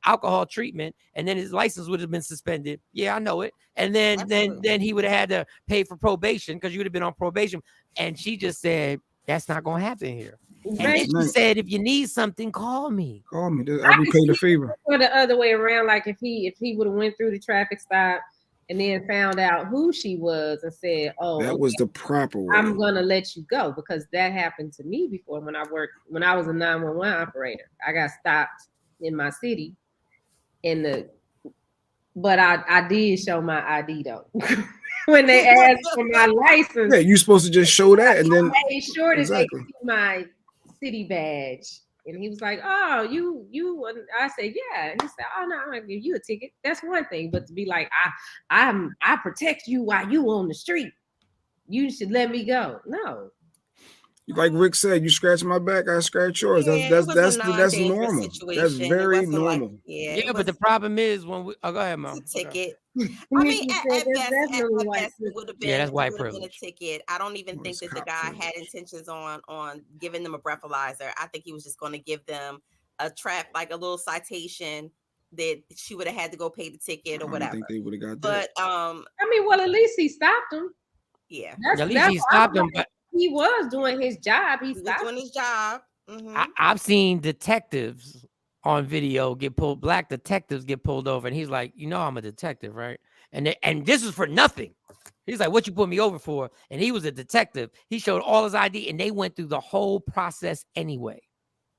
alcohol treatment, and then his license would have been suspended. Yeah, I know it. And then he would have had to pay for probation because you would have been on probation. And she just said, that's not going to happen here. And then she said, if you need something, call me. Call me. I'll be paid a favor. Or the other way around, like if he would have went through the traffic stop and then found out who she was and said, oh, that was the proper way. I'm gonna let you go, because that happened to me before when I was a 911 operator. I got stopped in my city but I did show my ID though. When they asked for my license, yeah, you're supposed to just show that, and then I made sure that they see my city badge. And he was like, "Oh, you." I said, "Yeah." And he said, "Oh no, I'm gonna give you a ticket." That's one thing, but to be like, I protect you while you on the street. You should let me go. No. Like Rick said, you scratch my back, I scratch yours. That's normal. That's very normal. Yeah, but the problem is when we go ahead, Mom. Ticket. I mean, at best, it would have been. Yeah, that's white privilege. A ticket. I don't even think that the guy had intentions on giving them a breathalyzer. I think he was just going to give them a like a little citation that she would have had to go pay the ticket or whatever. I think they would have got that. But I mean, well, at least he stopped him. Yeah, at least he stopped him. But he was doing his job. He was doing his job. Mm-hmm. I've seen detectives on video black detectives get pulled over, and he's like, I'm a detective, right? And this is for nothing. He's like, what you put me over for? And he was a detective. He showed all his ID, and they went through the whole process anyway.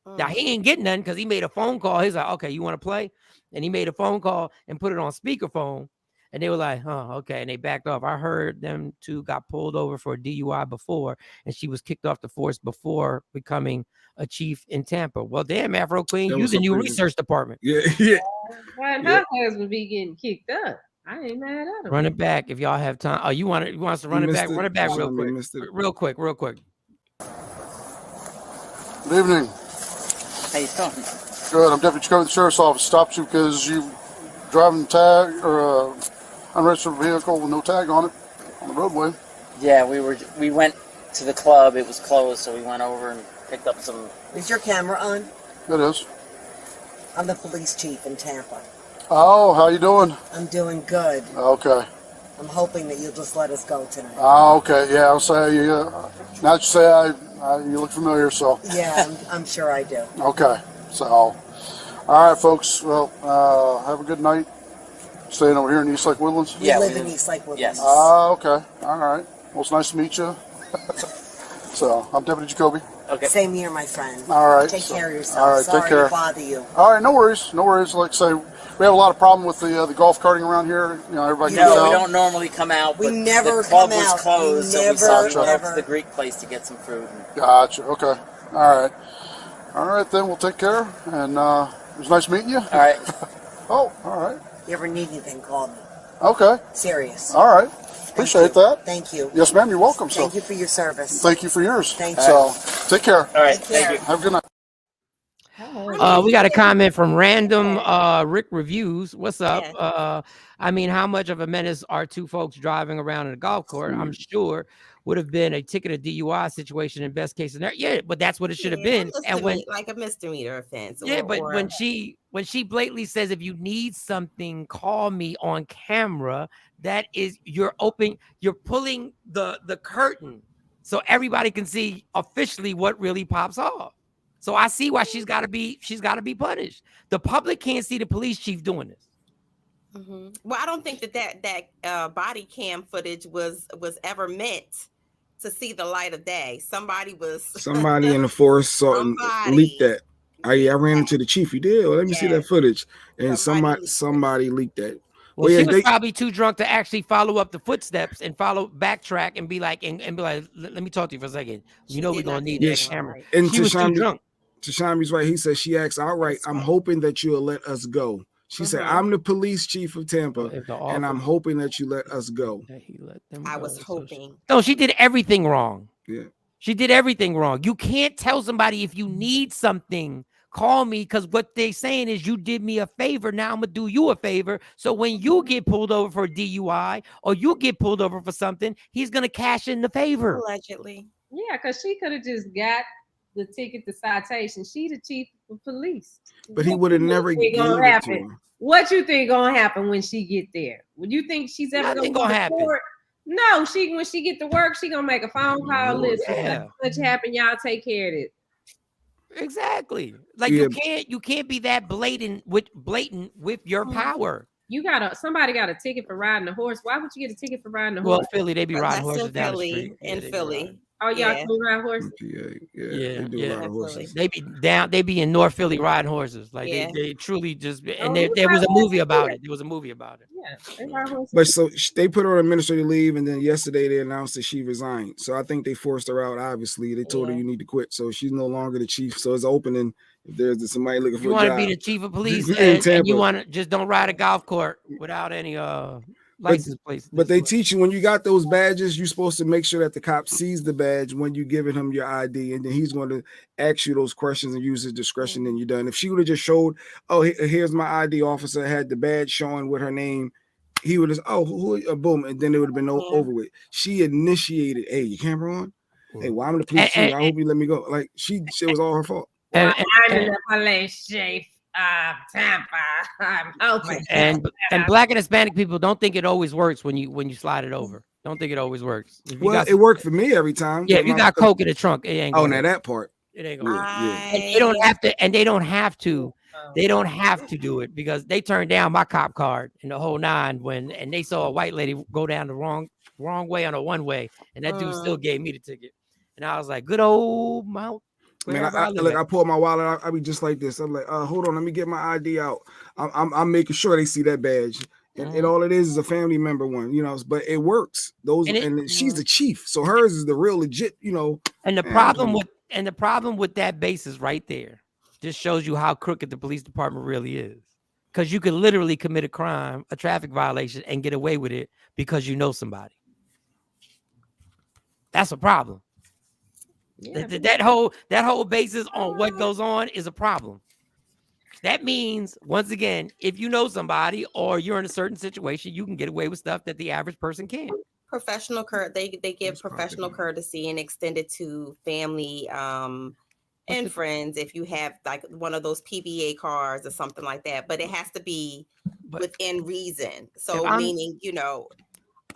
Now, he ain't getting nothing because he made a phone call. He's like, okay, you want to play? And he made a phone call and put it on speakerphone. And they were like, huh, okay. And they backed off. I heard them two got pulled over for a DUI before, and she was kicked off the force before becoming a chief in Tampa. Well, damn, Afro Queen, you the new research department. Yeah. Why her husband be getting kicked up? I ain't mad at him. Run it back if y'all have time. Oh, you want us to run it back? Run it back real quick. Real quick. Good evening. How you doing? Good. I'm Deputy Jacoby, the Sheriff's Office. Stopped you because you driving tag or unregistered vehicle with no tag on it on the roadway. Yeah, we went to the club. It was closed, so we went over and picked up some. Is your camera on? It is. I'm the police chief in Tampa. Oh, how you doing? I'm doing good. Okay. I'm hoping that you'll just let us go tonight. Oh, okay. Yeah, I'll say you. Now that you say you look familiar, so. Yeah, I'm sure I do. Okay. So, all right, folks. Well, have a good night. Staying over here in East Lake Woodlands? We live in East Lake Woodlands. Yes. Okay. All right. Well, it's nice to meet you. So, I'm Deputy Jacoby. Okay. Same here, my friend. All right. Take care of yourself. All right. Sorry take care. to bother you. All right. No worries. No worries. Like I say, we have a lot of problem with the golf carting around here. You know, everybody No, gets out. we don't normally come out. We but never the club come was out. closed, so we saw to go to the Greek place to get some food. Gotcha. Okay. All right. All right. Then we'll take care. And it was nice meeting you. All right. Oh. All right. You ever need anything, call me. Okay. Serious. All right. Appreciate that. Thank you. Yes, ma'am. You're welcome. Thank you for your service. Thank you for yours. Thank you. So, take care. All right. Thank you. Have a good night. We got a comment from Random Rick Reviews. What's up? I mean, how much of a menace are two folks driving around in a golf cart? I'm sure would have been a ticket or DUI situation in best case scenario. Yeah, but that's what it should have been. And when like a misdemeanor offense. Yeah, but when she blatantly says, if you need something, call me on camera, that is you're pulling the curtain so everybody can see officially what really pops off. So I see why she's got to be punished. The public can't see the police chief doing this. Mm-hmm. Well, I don't think that body cam footage was ever meant to see the light of day. Somebody in the force saw and leaked that. I ran into the chief. He did. Well, let me see that footage. And somebody leaked that. Well, she was probably too drunk to actually follow up the footsteps and backtrack and be like, let me talk to you for a second. You know, we're gonna need that camera. And she was too drunk. Tashami's right. He said she asked outright, "I'm hoping that you'll let us go." She said, "I'm the police chief of Tampa, and I'm hoping that you let us go." I was hoping. No, she did everything wrong. Yeah, she did everything wrong. You can't tell somebody if you need something, call me, because what they're saying is you did me a favor. Now I'm gonna do you a favor. So when you get pulled over for a DUI or you get pulled over for something, he's gonna cash in the favor. Allegedly. Yeah, because she could have just got the ticket, the citation. She the chief of police. But he would have never given it to her. What you think gonna happen when she get there? Would you think she's ever gonna happen? No, when she get to work, she gonna make a phone call list. Such happen, y'all take care of it. Exactly. Like you can't be that blatant with your power. Somebody got a ticket for riding a horse. Why would you get a ticket for riding a horse? Well, Philly, they be riding horses down the street. In Philly. Oh, y'all can ride horses? Yeah. They do ride horses. They be in North Philly riding horses. Like they truly just, and there was a movie about it. There was a movie about it. Yeah, they ride horses. But so they put her on administrative leave, and then yesterday they announced that she resigned. So I think they forced her out. Obviously, they told her you need to quit. So she's no longer the chief. So it's opening. If there's somebody looking for a job, you want to be the chief of police, and you want to just don't ride a golf cart without any license plates. But they teach you when you got those badges, you're supposed to make sure that the cop sees the badge when you're giving him your ID, and then he's going to ask you those questions and use his discretion. And you're done. If she would have just showed, oh, here's my ID officer, had the badge showing with her name, he would have, boom, and then it would have been over with. She initiated, hey, your camera on? Hey, well, I'm the police chief. I hope you let me go. Like it was all her fault. I'm the police chief of Tampa. I'm hoping. And Black and Hispanic people don't think it always works when you slide it over. Don't think it always works. Well, it worked for me every time. Yeah, if you got coke in the trunk, it ain't. Oh, now that part. It ain't gonna work. And they don't have to. And they don't have to. They don't have to do it because they turned down my cop card in the whole 9 and they saw a white lady go down the wrong way on a one-way, and that dude still gave me the ticket. And I was like, good old Mount. Man, I pull my wallet out. I be just like this. I'm like, hold on, let me get my ID out. I'm making sure they see that badge. It all it is a family member one, you know, but it works. And she's the chief, so hers is the real legit, you know. And the problem with that basis right there just shows you how crooked the police department really is. Because you could literally commit a crime, a traffic violation, and get away with it because you know somebody. That's a problem. Yeah. That whole basis on what goes on is a problem. That means, once again, if you know somebody or you're in a certain situation, you can get away with stuff that the average person can't. Professional they give professional courtesy and extend it to family and friends if you have like one of those PBA cards or something like that. But it has to be within reason. So meaning, you know,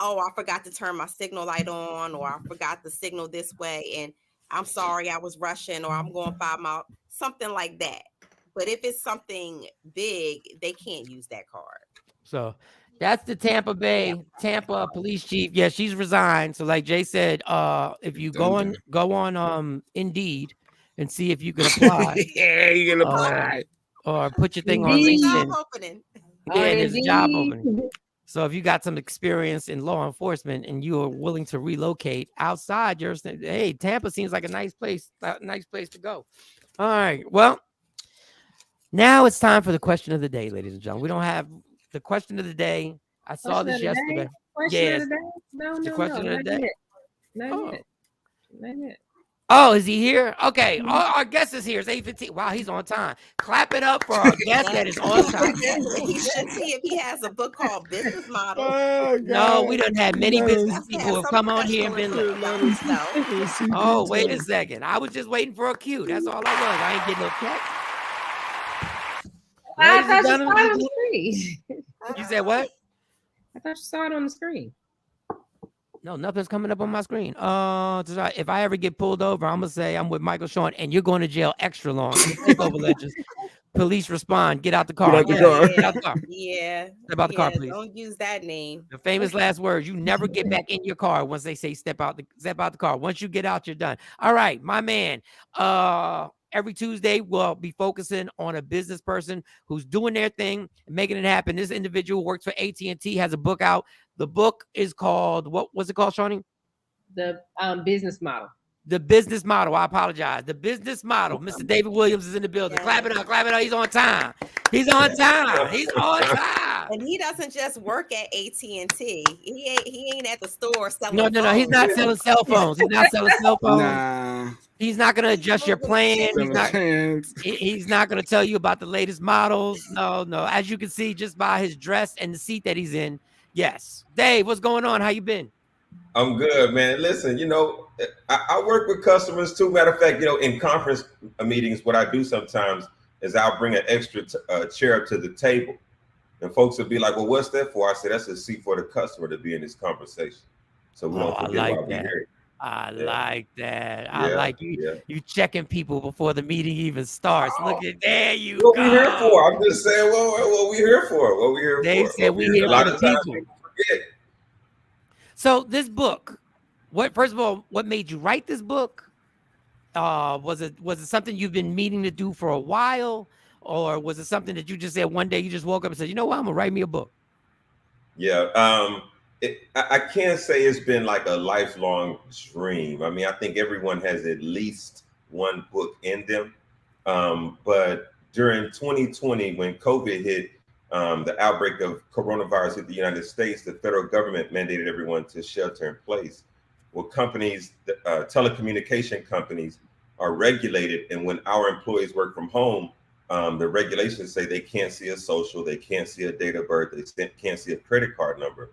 oh, I forgot to turn my signal light on, or I forgot to signal this way, and I'm sorry, I was rushing, or I'm going 5 miles, something like that. But if it's something big, they can't use that card. So that's the Tampa Police Chief. Yeah, she's resigned. So like Jay said, if you go on Indeed and see if you can apply. Yeah, you can apply. Or put your thing on LinkedIn. Yeah, there's a job opening. So if you got some experience in law enforcement and you are willing to relocate outside your state, hey, Tampa seems like a nice place to go. All right. Well, now it's time for the question of the day, ladies and gentlemen. We don't have the question of the day. I saw this yesterday. Question of the day? No, the question of the day. Not yet. Oh, is he here? Okay. Our guest is here. It's 8:15. Wow, he's on time. Clap it up for our guest that is on time. He should see if he has a book called Business Model. No, we done had many business people who come on here and been like, oh, wait a second. I was just waiting for a cue. That's all I was. I ain't getting no check. I thought you saw it on the screen. You said what? I thought you saw it on the screen. No, nothing's coming up on my screen. If I ever get pulled over, I'm gonna say I'm with Michael Shawn, and you're going to jail extra long. Takeover legends. Police respond. Get out the car. Get out the car. Yeah. Step out the car, please. Don't use that name. The famous last words. You never get back in your car once they say step out the car. Once you get out, you're done. All right, my man. Every Tuesday, we'll be focusing on a business person who's doing their thing and making it happen. This individual works for AT&T, has a book out. The book is called, what was it called, Shawnee? The Business Model. The Business Model. I apologize. The Business Model. Mr. David Williams is in the building. Clap it up. Clap it up. He's on time. He's on time. He's on time. And he doesn't just work at AT&T. He ain't at the store selling No. He's not selling cell phones. He's not selling cell phones. Nah. He's not going to adjust your plan. He's not going to tell you about the latest models. No. As you can see just by his dress and the seat that he's in. Yes. Dave, what's going on? How you been? I'm good, man. Listen, I work with customers too. Matter of fact, in conference meetings, what I do sometimes is I'll bring an extra chair up to the table. And folks will be like, well, what's that for? I said, that's a seat for the customer to be in this conversation. So we don't forget why we're here. I like that. I like you. You checking people before the meeting even starts. Look at there you what go. We here for? I'm just saying what we here for. What we here they for? They said we here a lot for of the times people. Forget. So this book, first of all, what made you write this book? Was it something you've been meaning to do for a while? Or was it something that you just said one day you just woke up and said, you know what, I'm gonna write me a book? Yeah. I can't say it's been like a lifelong dream. I mean, I think everyone has at least one book in them. But during 2020, when COVID hit, the outbreak of coronavirus hit the United States, the federal government mandated everyone to shelter in place. Well, companies, telecommunication companies are regulated. And when our employees work from home, the regulations say they can't see a social, they can't see a date of birth, they can't see a credit card number.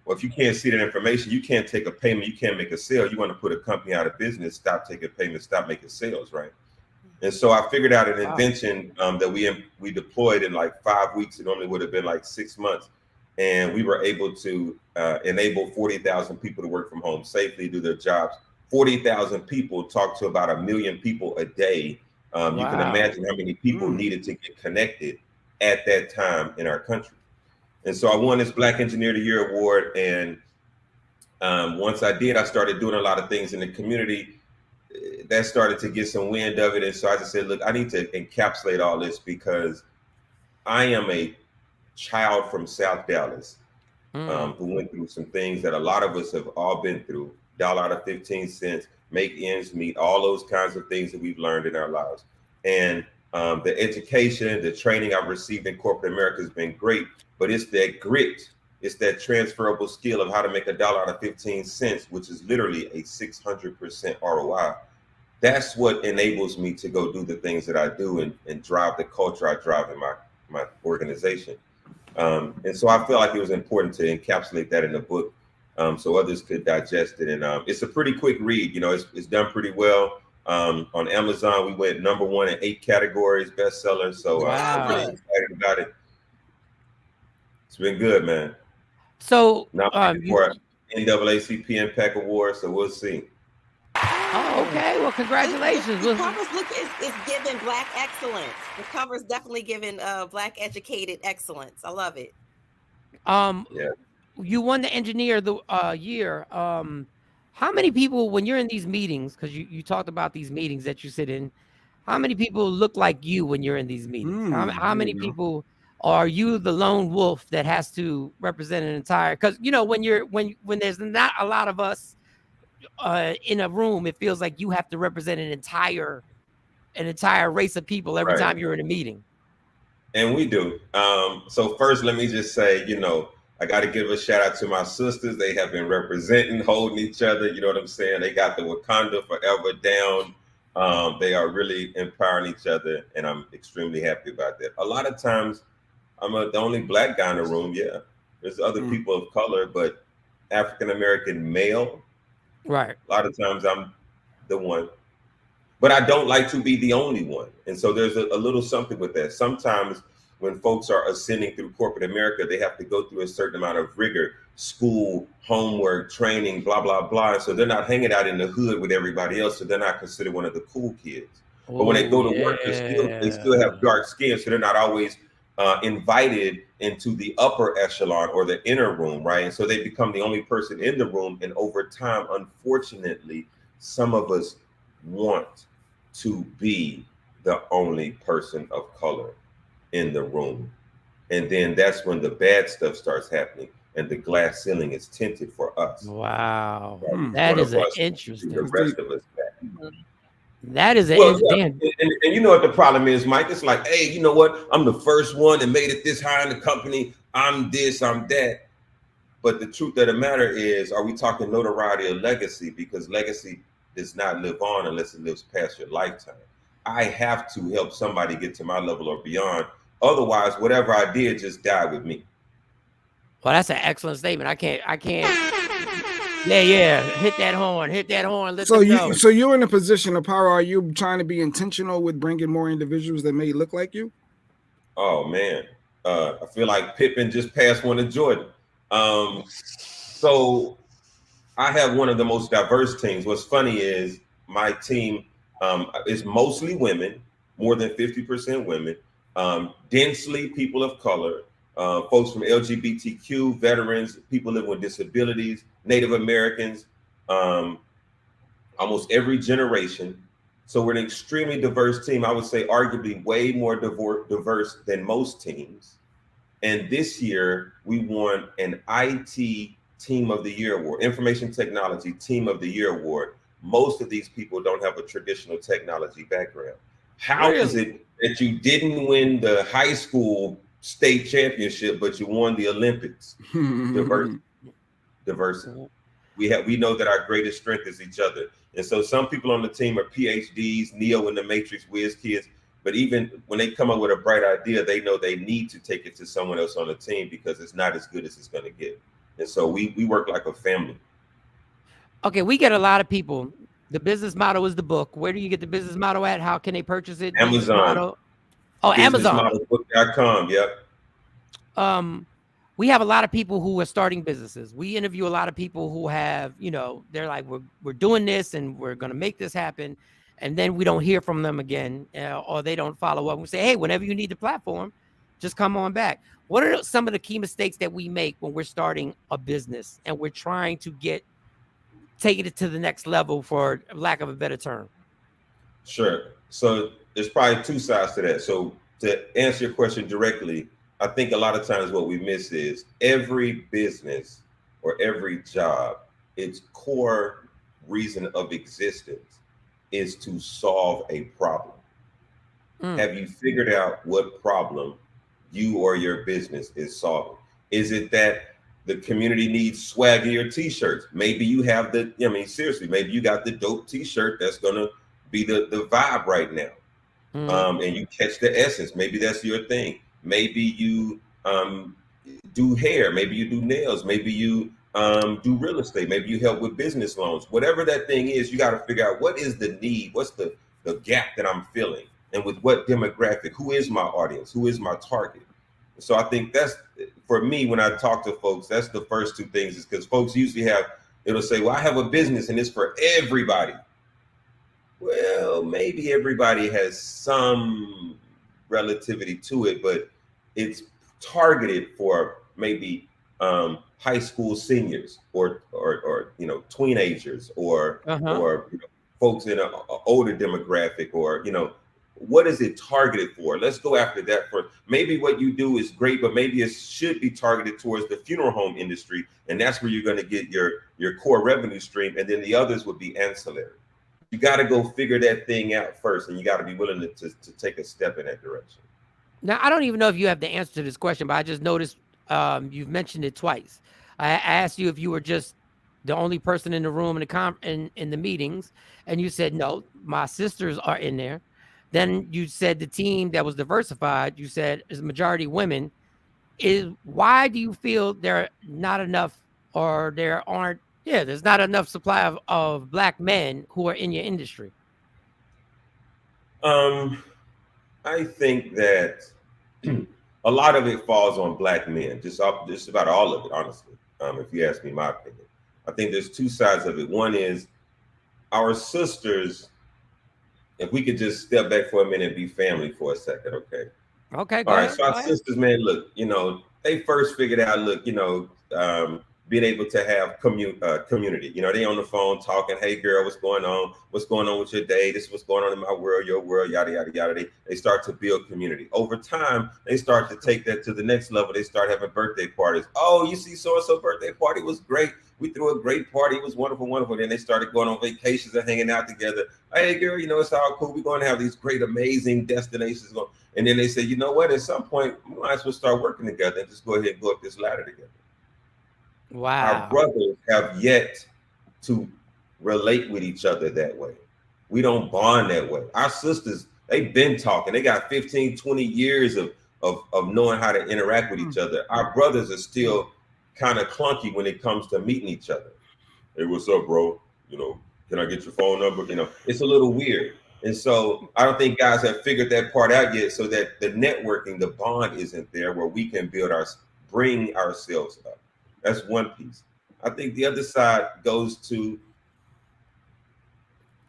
Well, if you can't see that information, you can't take a payment, you can't make a sale. You want to put a company out of business, stop taking payments, stop making sales, right? And so I figured out an invention that we deployed in like 5 weeks. It normally would have been like 6 months. And we were able to enable 40,000 people to work from home safely, do their jobs. 40,000 people talk to about 1 million people a day. You can imagine how many people needed to get connected at that time in our country. And so I won this Black Engineer of the Year award. And once I did, I started doing a lot of things in the community that started to get some wind of it. And so I just said, look, I need to encapsulate all this because I am a child from South Dallas who went through some things that a lot of us have all been through. Dollar out of 15 cents, make ends meet, all those kinds of things that we've learned in our lives. And the education, the training I've received in corporate America has been great, but it's that grit. It's that transferable skill of how to make $1 out of 15 cents, which is literally a 600% ROI. That's what enables me to go do the things that I do and drive the culture I drive in my organization. And so I feel like it was important to encapsulate that in the book so others could digest it. And it's a pretty quick read. You know, it's done pretty well. On Amazon, we went #1 in 8 categories, bestseller. So I'm really excited about it. It's been good, man. So now for NAACP Impact Award, so we'll see. Oh, okay. Well, congratulations. The covers it's giving Black excellence. The cover's definitely giving Black educated excellence. I love it. Yeah. You won the engineer of the year. How many people, when you're in these meetings, because you talked about these meetings that you sit in, how many people look like you when you're in these meetings? How many people are you the lone wolf that has to represent an entire? Because you know when there's not a lot of us in a room, it feels like you have to represent an entire race of people every time you're in a meeting. And we do. So first, let me just say, you know, I got to give a shout out to my sisters. They have been representing, holding each other. You know what I'm saying? They got the Wakanda Forever down. They are really empowering each other, and I'm extremely happy about that. A lot of times, I'm the only Black guy in the room. Yeah, there's other people of color, but African American male. Right. A lot of times I'm the one, but I don't like to be the only one. And so there's a little something with that. Sometimes when folks are ascending through corporate America, they have to go through a certain amount of rigor, school, homework, training, blah, blah, blah. And so they're not hanging out in the hood with everybody else. So they're not considered one of the cool kids. But when they go to work, they still have dark skin. So they're not always invited into the upper echelon or the inner room, right? And so they become the only person in the room. And over time, unfortunately, some of us want to be the only person of color in the room. And then that's when the bad stuff starts happening and the glass ceiling is tinted for us. Wow. That is interesting. The rest of us back. That is and you know what the problem is, Mike? It's like, hey, you know what? I'm the first one that made it this high in the company. I'm this, I'm that. But the truth of the matter is, are we talking notoriety or legacy? Because legacy does not live on unless it lives past your lifetime. I have to help somebody get to my level or beyond. Otherwise, whatever I did just died with me. Well, that's an excellent statement. I can't. Yeah. Hit that horn. So you're in a position of power. Are you trying to be intentional with bringing more individuals that may look like you? Oh man, I feel like Pippen just passed one to Jordan. So I have one of the most diverse teams. What's funny is my team is mostly women, more than 50% women, densely people of color, folks from LGBTQ, veterans, people living with disabilities, Native Americans, almost every generation. So we're an extremely diverse team. I would say arguably way more diverse than most teams. And this year we won an IT Team of the Year award, Information Technology Team of the Year award. Most of these people don't have a traditional technology background. How is it that you didn't win the high school state championship, but you won the Olympics? Diversity. We know that our greatest strength is each other. And so some people on the team are PhDs, Neo in the Matrix, whiz kids. But even when they come up with a bright idea, they know they need to take it to someone else on the team because it's not as good as it's going to get. And so we work like a family. Okay, we get a lot of people. The business model is the book. Where do you get the business model at? How can they purchase it? Amazon. Amazon. Businessmodelbook.com. Yep. We have a lot of people who are starting businesses. We interview a lot of people who have, they're like, we're doing this and we're going to make this happen. And then we don't hear from them again, or they don't follow up. We say, hey, whenever you need the platform, just come on back. What are some of the key mistakes that we make when we're starting a business and we're trying to taking it to the next level, for lack of a better term? Sure. So there's probably two sides to that. So to answer your question directly, I think a lot of times what we miss is every business or every job, its core reason of existence is to solve a problem. Have you figured out what problem you or your business is solving? Is it that the community needs swaggier t-shirts? Maybe you have seriously, maybe you got the dope t-shirt that's gonna be the vibe right now. And you catch the essence. Maybe that's your thing. Maybe you do hair, maybe you do nails, maybe you do real estate, maybe you help with business loans. Whatever that thing is, you got to figure out what is the need, what's the gap that I'm filling, and with what demographic, who is my audience, who is my target. So I think that's, for me, when I talk to folks, that's the first two things, is because folks usually it'll say, well, I have a business and it's for everybody. Well, maybe everybody has some relativity to it, but it's targeted for maybe high school seniors or teenagers or folks in an older demographic, or what is it targeted for? Let's go after that. For maybe what you do is great, but maybe it should be targeted towards the funeral home industry, and that's where you're going to get your core revenue stream, and then the others would be ancillary. You got to go figure that thing out first, and you got to be willing to take a step in that direction. Now, I don't even know if you have the answer to this question, but I just noticed you've mentioned it twice. I asked you if you were just the only person in the room in the meetings, and you said no, my sisters are in there. Then you said the team that was diversified, you said is majority women. Why do you feel there are not enough, or there's not enough supply of black men who are in your industry? I think that a lot of it falls on black men, just about all of it, honestly. If you ask me my opinion, I think there's two sides of it. One is our sisters. If we could just step back for a minute and be family for a second, okay? Okay. All right. So our sisters, man, look, they first figured out, being able to have community. They on the phone talking, hey girl, what's going on? What's going on with your day? This is what's going on in my world, your world, yada, yada, yada. They start to build community. Over time, they start to take that to the next level. They start having birthday parties. Oh, you see so-and-so birthday party was great. We threw a great party. It was wonderful, wonderful. Then they started going on vacations and hanging out together. Hey girl, it's all cool. We're going to have these great, amazing destinations. And then they say, you know what? At some point, we might as well start working together and just go ahead and go up this ladder together. Wow. Our brothers have yet to relate with each other that way. We don't bond that way. Our sisters, they've been talking. They got 15, 20 years of knowing how to interact with each other. Our brothers are still kind of clunky when it comes to meeting each other. Hey, what's up, bro? Can I get your phone number? It's a little weird. And so I don't think guys have figured that part out yet, so that the networking, the bond isn't there where we can bring ourselves up. That's one piece. I think the other side goes to,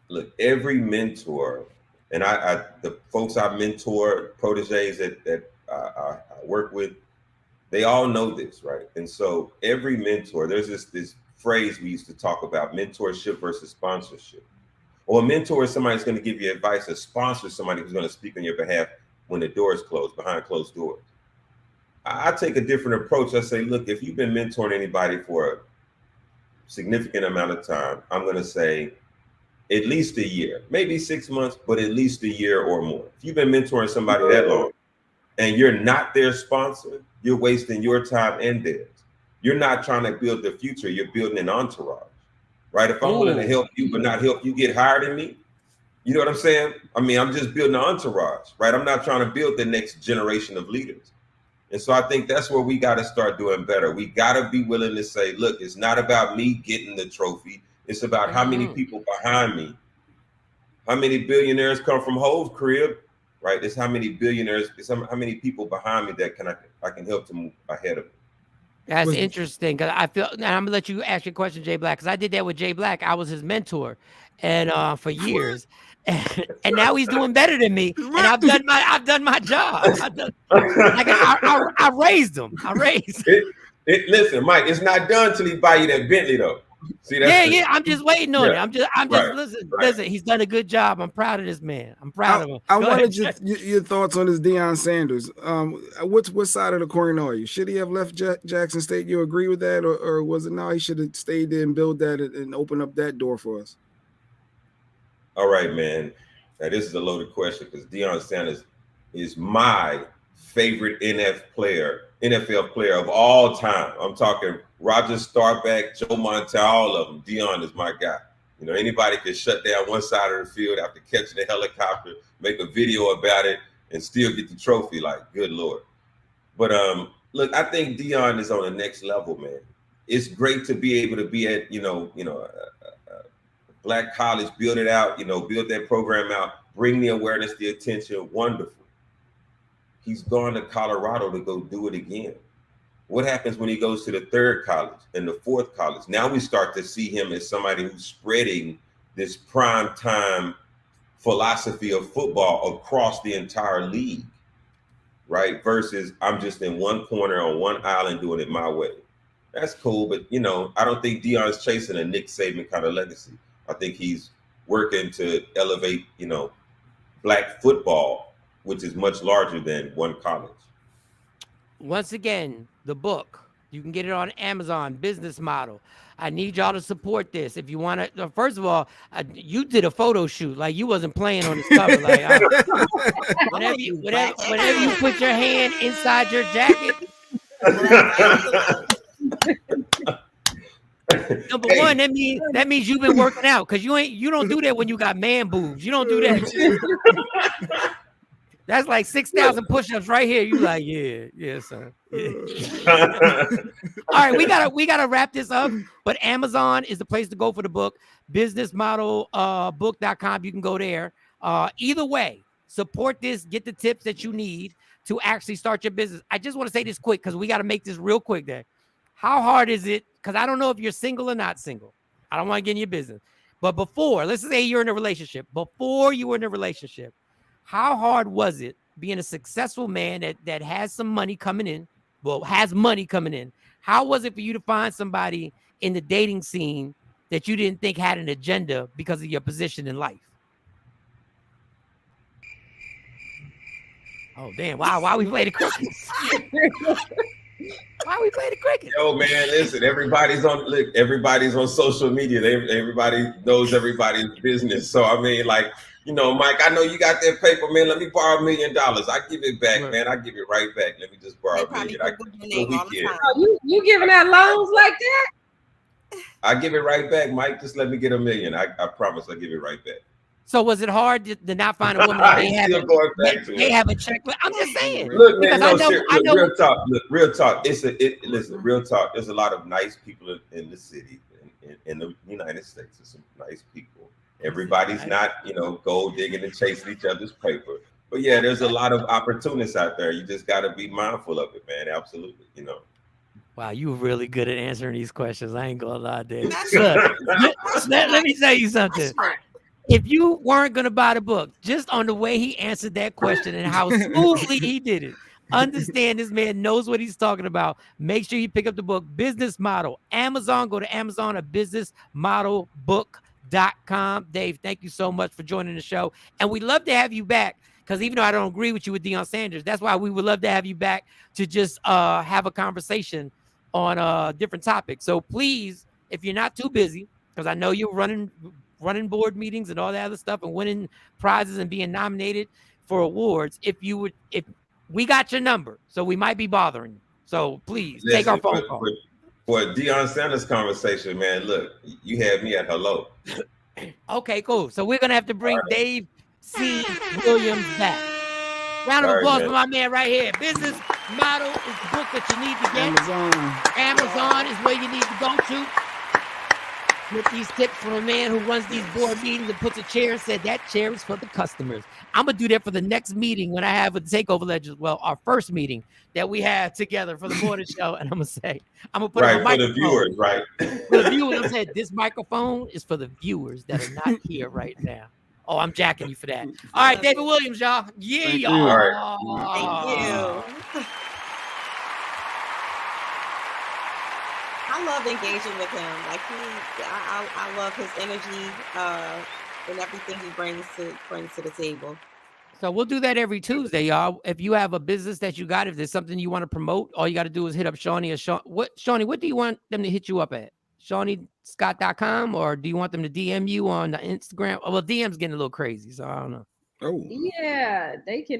look, every mentor, and the folks I mentor, proteges that I work with, they all know this, right? And so every mentor, there's this phrase we used to talk about, mentorship versus sponsorship. Or a mentor is somebody who's going to give you advice. A sponsor is somebody who's going to speak on your behalf when the door is closed, behind closed doors. I take a different approach. I say, look, if you've been mentoring anybody for a significant amount of time, I'm going to say at least a year, maybe 6 months, but at least a year or more. If you've been mentoring somebody that long and you're not their sponsor, you're wasting your time and theirs. You're not trying to build the future. You're building an entourage, right? If I'm willing to help you, but not help you get hired in me, you know what I'm saying? I mean, I'm just building an entourage, right? I'm not trying to build the next generation of leaders. And so I think that's where we got to start doing better. We got to be willing to say, look, it's not about me getting the trophy. It's about how many people behind me. How many billionaires come from Hove's crib, right? It's how many billionaires, it's how many people behind me that I can help to move ahead of me. That's interesting, because I feel, and I'm gonna let you ask your question, Jay Black, because I did that with Jay Black. I was his mentor, and for years, and now he's doing better than me. And I've done my job. I raised him. Listen, Mike, it's not done till he buy you that Bentley, though. See, that's yeah. I'm just waiting on it. I'm just right, listen. He's done a good job. I'm proud of this man. I'm proud of him. I wanted your thoughts on this Deion Sanders. What side of the coin are you? Should he have left Jackson State? You agree with that, or was it no? He should have stayed there and build that and open up that door for us. All right, man. Now this is a loaded question because Deion Sanders is my favorite NFL player of all time. I'm talking Roger Staubach, Joe Montana, all of them. Deion is my guy. You know, anybody can shut down one side of the field after catching a helicopter, make a video about it, and still get the trophy. Like, good Lord. But look, I think Deion is on the next level, man. It's great to be able to be at, Black college, build it out, build that program out, bring the awareness, the attention. Wonderful. He's gone to Colorado to go do it again. What happens when he goes to the third college and the fourth college? Now we start to see him as somebody who's spreading this prime time philosophy of football across the entire league, right? Versus I'm just in one corner on one island doing it my way. That's cool, but I don't think Deion's chasing a Nick Saban kind of legacy. I think he's working to elevate, Black football, which is much larger than one college. Once again, the book, you can get it on Amazon, Business Model. I need y'all to support this. If you want to, first of all, you did a photo shoot. Like, you wasn't playing on this cover. Like, whenever you put your hand inside your jacket. Number one, that means you've been working out, because you don't do that when you got man boobs. You don't do that. That's like 6,000 push-ups right here. You like, yeah, son. Yeah. All right, we gotta wrap this up. But Amazon is the place to go for the book. Businessmodelbook.com. You can go there. Either way, support this. Get the tips that you need to actually start your business. I just want to say this quick, because we got to make this real quick there. How hard is it? Because I don't know if you're single or not single. I don't want to get in your business. But before, let's say you're in a relationship. Before you were in a relationship, how hard was it being a successful man that has some money coming in? Well, has money coming in. How was it for you to find somebody in the dating scene that you didn't think had an agenda because of your position in life? Oh, damn. Why we play the crickets? Why we play the cricket? Yo, man, listen, everybody's on social media. Everybody knows everybody's business. So, I mean, like, Mike, I know you got that paper, man. Let me borrow $1 million. I give it back, man. I give it right back. Let me just borrow $1 million. You giving out loans like that? I give it right back, Mike. Just let me get $1 million. I promise I'll give it right back. So was it hard to not find a woman that they have a check? I'm just saying. Look, man, real talk. Look, real talk. Listen, real talk. There's a lot of nice people in the city, in the United States. There's some nice people. Everybody's not, gold digging and chasing each other's paper. But yeah, there's a lot of opportunists out there. You just got to be mindful of it, man. Absolutely, Wow, you were really good at answering these questions. I ain't gonna lie, Dave. Let me tell you something. If you weren't going to buy the book, just on the way he answered that question and how smoothly he did it, understand this man knows what he's talking about. Make sure you pick up the book, Business Model. Amazon, go to Amazon or businessmodelbook.com. Dave, thank you so much for joining the show. And we'd love to have you back, because even though I don't agree with you with Deion Sanders, that's why we would love to have you back to just have a conversation on different topics. So please, if you're not too busy, because I know you're running board meetings and all that other stuff and winning prizes and being nominated for awards, if we got your number, so we might be bothering you. So please take our phone call. For Deion Sanders conversation, man, look, you had me at hello. Okay, cool. So we're going to have to bring Dave C. Williams back. Round of applause for my man right here. Business Model is the book that you need to get. Amazon is where you need to go to. Get these tips from a man who runs these board meetings and puts a chair and said that chair is for the customers. I'm going to do that for the next meeting when I have with the Takeover Legends. Well, our first meeting that we had together for the morning show. And I'm going to put on a microphone. For the viewers, right? For the viewers, I said, this microphone is for the viewers that are not here right now. Oh, I'm jacking you for that. All right, David Williams, y'all. Yeah, y'all. All right. Thank you. I love engaging with him. Like I love his energy and everything he brings to the table. So we'll do that every Tuesday, y'all. If you have a business that you got, if there's something you want to promote, all you got to do is hit up Shawnee or Shawnee, what do you want them to hit you up at? ShawneeScott.com, or do you want them to DM you on the Instagram? Well, DM's getting a little crazy, so I don't know. Oh yeah, they can.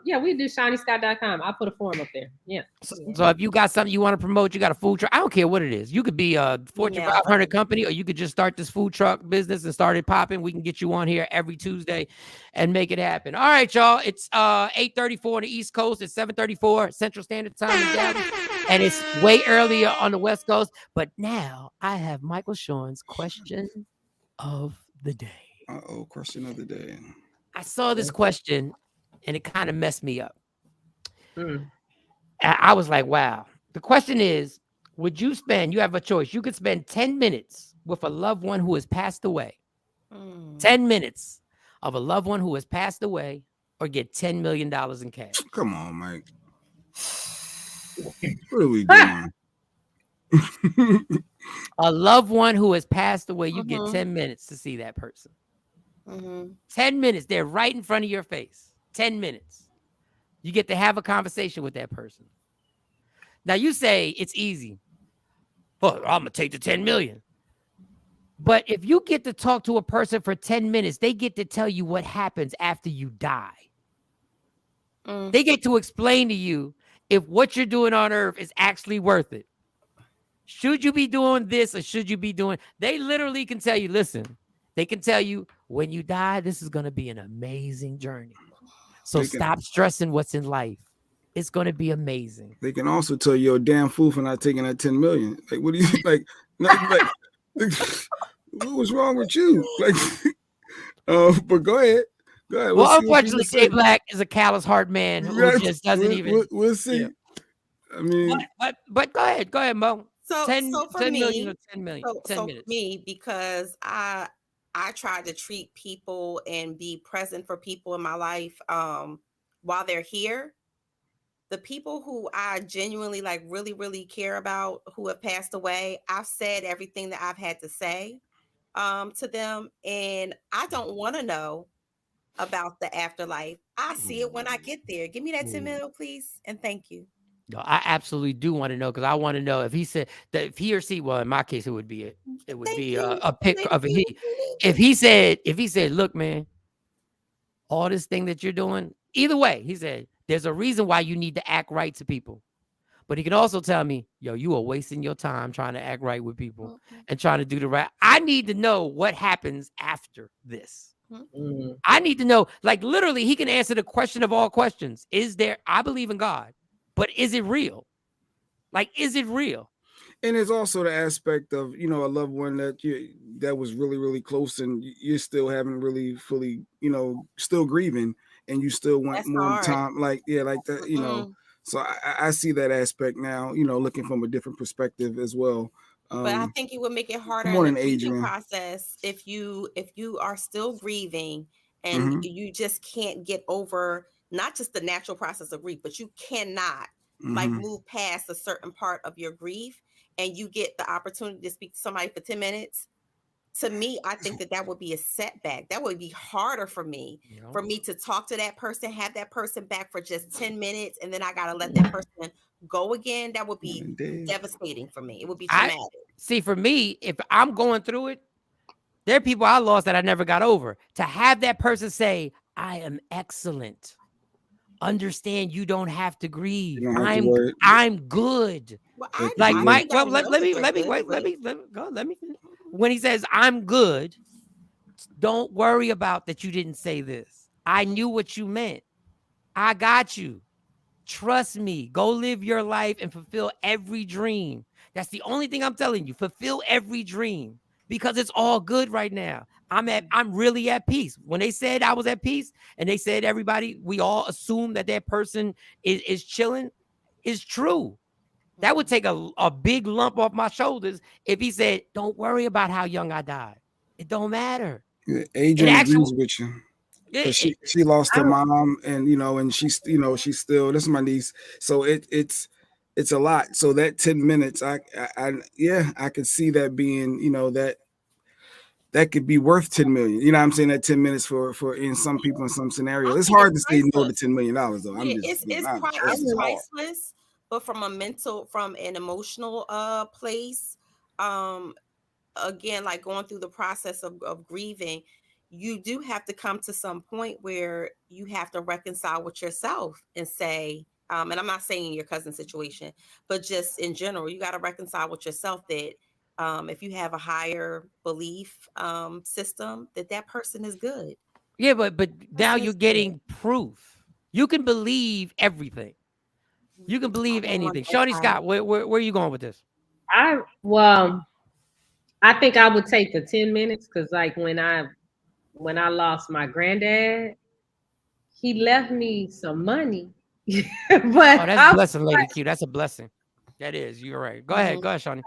We do ShawneeScott.com. I'll put a form up there. Yeah. So if you got something you want to promote, you got a food truck. I don't care what it is. You could be a Fortune 500 company, or you could just start this food truck business and start it popping. We can get you on here every Tuesday and make it happen. All right, y'all. It's 8:34 on the East Coast. It's 7:34 Central Standard Time in Dallas, and it's way earlier on the West Coast. But now I have Michael Shawn's question of the day. Question of the day. I saw this question and it kind of messed me up. I was like, wow. The question is, you have a choice. You could spend 10 minutes with a loved one who has passed away. 10 minutes of a loved one who has passed away, or get $10 million in cash. Come on, Mike. What are we doing? A loved one who has passed away, you get 10 minutes to see that person. 10 minutes, they're right in front of your face. 10 minutes. You get to have a conversation with that person. Now you say it's easy. Well, I'm gonna take the 10 million. But if you get to talk to a person for 10 minutes, they get to tell you what happens after you die. They get to explain to you if what you're doing on earth is actually worth it. Should you be doing this, or should you be doing? They literally can tell you, listen, they can tell you, when you die, this is going to be an amazing journey. So stop stressing what's in life. It's going to be amazing. They can also tell you, you're a damn fool for not taking that 10 million. Like, what do you like? What was wrong with you? Like, but go ahead. Well, unfortunately, Jay Black is a callous heart man who just doesn't even. We'll see. Yeah. I mean, but go ahead, Mo. So 10 for me, million or 10 million. 10 minutes. For me, because I try to treat people and be present for people in my life while they're here. The people who I genuinely really, really care about who have passed away, I've said everything that I've had to say to them. And I don't want to know about the afterlife. I see it when I get there. Give me that 10 million, please. And thank you. I absolutely do want to know, because I want to know if he said that, if he or she, well, in my case, it would be a pic of a he. If he said, look, man, all this thing that you're doing, either way, he said, there's a reason why you need to act right to people. But he can also tell me, yo, you are wasting your time trying to act right with people and trying to do the right. I need to know what happens after this. I need to know, like, literally, he can answer the question of all questions. I believe in God, but is it real? Like, is it real? And there's also the aspect of, a loved one that was really, really close, and you're still haven't really fully, still grieving, and you still want more time. Like that, So I see that aspect now, looking from a different perspective as well. But I think it would make it harder in the grieving process if you are still grieving and you just can't get over not just the natural process of grief, but you cannot move past a certain part of your grief, and you get the opportunity to speak to somebody for 10 minutes. To me, I think that would be a setback. That would be harder for me, for me to talk to that person, have that person back for just 10 minutes, and then I got to let that person go again. That would be devastating for me. It would be traumatic. See, for me, if I'm going through it, there are people I lost that I never got over. To have that person say, I am excellent. Understand you don't have to grieve. I'm good. Well, like Mike. Well, let me go. Let me. When he says I'm good, don't worry about that. You didn't say this. I knew what you meant. I got you. Trust me. Go live your life and fulfill every dream. That's the only thing I'm telling you. Fulfill every dream, because it's all good right now. I'm really at peace. When they said I was at peace, and they said everybody, we all assume that person is chilling, is true. That would take a big lump off my shoulders if he said, don't worry about how young I died. It don't matter. Yeah, Adrian agrees with you. She lost her mom, and and she's she's still, this is my niece. So it's it's a lot. So that 10 minutes, I could see that being, that could be worth 10 million. You know what I'm saying? That 10 minutes for in some people in some scenarios. It's hard to say no to $10 million though. I'm just it's priceless, but from an emotional place, again, like going through the process of grieving, you do have to come to some point where you have to reconcile with yourself and say, and I'm not saying your cousin's situation, but just in general, you got to reconcile with yourself that if you have a higher belief system, that person is good. Yeah, but now you're getting proof. You can believe everything. You can believe anything. Shawnee Scott, where are you going with this? I think I would take the 10 minutes because, like, when I lost my granddad, he left me some money. But that's a blessing, Lady Q. That's a blessing. That is. You're right. Go ahead, Shawnee.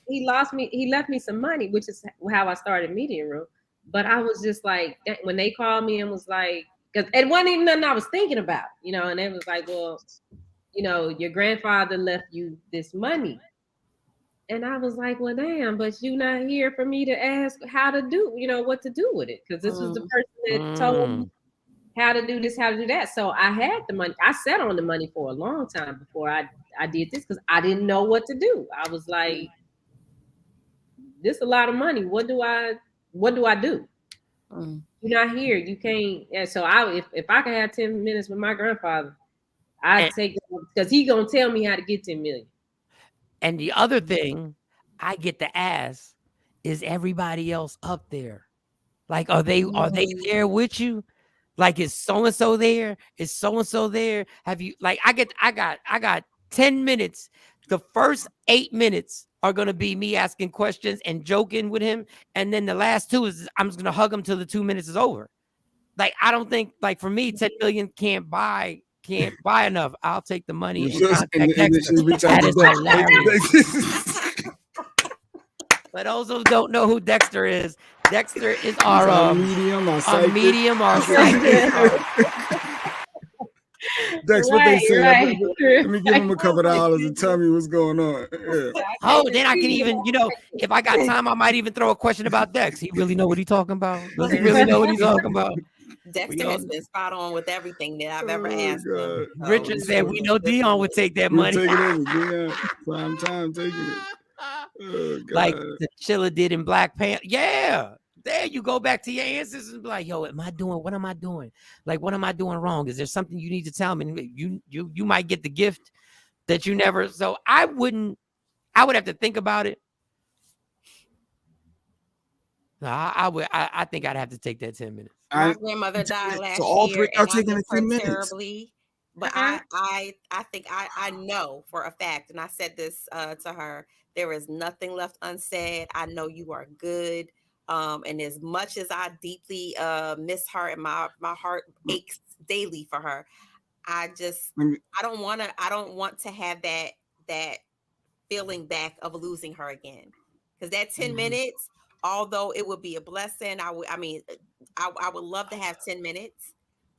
He left me some money, which is how I started Media Room. But I was just like, when they called me and was like, because it wasn't even nothing I was thinking about, and it was like, well, your grandfather left you this money. And I was like, well, damn, but you not here for me to ask how to do, what to do with it. Because this was the person that told me how to do this, how to do that. So I had the money. I sat on the money for a long time before I did this because I didn't know what to do. I was like, this is a lot of money. What do I do? You're not here. You can't. And so if I can have 10 minutes with my grandfather, I'd take it because he's going to tell me how to get 10 million. And the other thing I get to ask is everybody else up there. Like, are they there with you? Like, is so-and-so there? Is so-and-so there? Have you, like, I got 10 minutes. The first 8 minutes are going to be me asking questions and joking with him. And then the last 2 is I'm just going to hug him till the 2 minutes is over. Like, I don't think, like, for me, 10 million can't buy enough. I'll take the money and contact Dexter. That is hilarious. For those who don't know who Dexter is our medium, our psychic. Dex, what they say? Right. Let me give him a couple of dollars and tell me what's going on. Yeah. Oh, then I can even, if I got time, I might even throw a question about Dex. He really know what he's talking about? Does he really know what he's talking about? Dexter has been spot on with everything that I've ever asked him. Richard said, we know Dion would take that money. Take it over, Dion. Prime time taking it. Oh, like the Chilla did in Black Panther. Yeah. There you go back to your ancestors and be like, yo, what am I doing? Like, what am I doing wrong? Is there something you need to tell me? You might get the gift that you never. So I would have to think about it. No, I think I'd have to take that 10 minutes. My grandmother died last year, and I miss her terribly. But I think I know for a fact, and I said this to her, there is nothing left unsaid. I know you are good. And as much as I deeply miss her and my heart aches daily for her, I don't want to have that feeling back of losing her again. Because that 10 minutes, although it would be a blessing, I would love to have 10 minutes,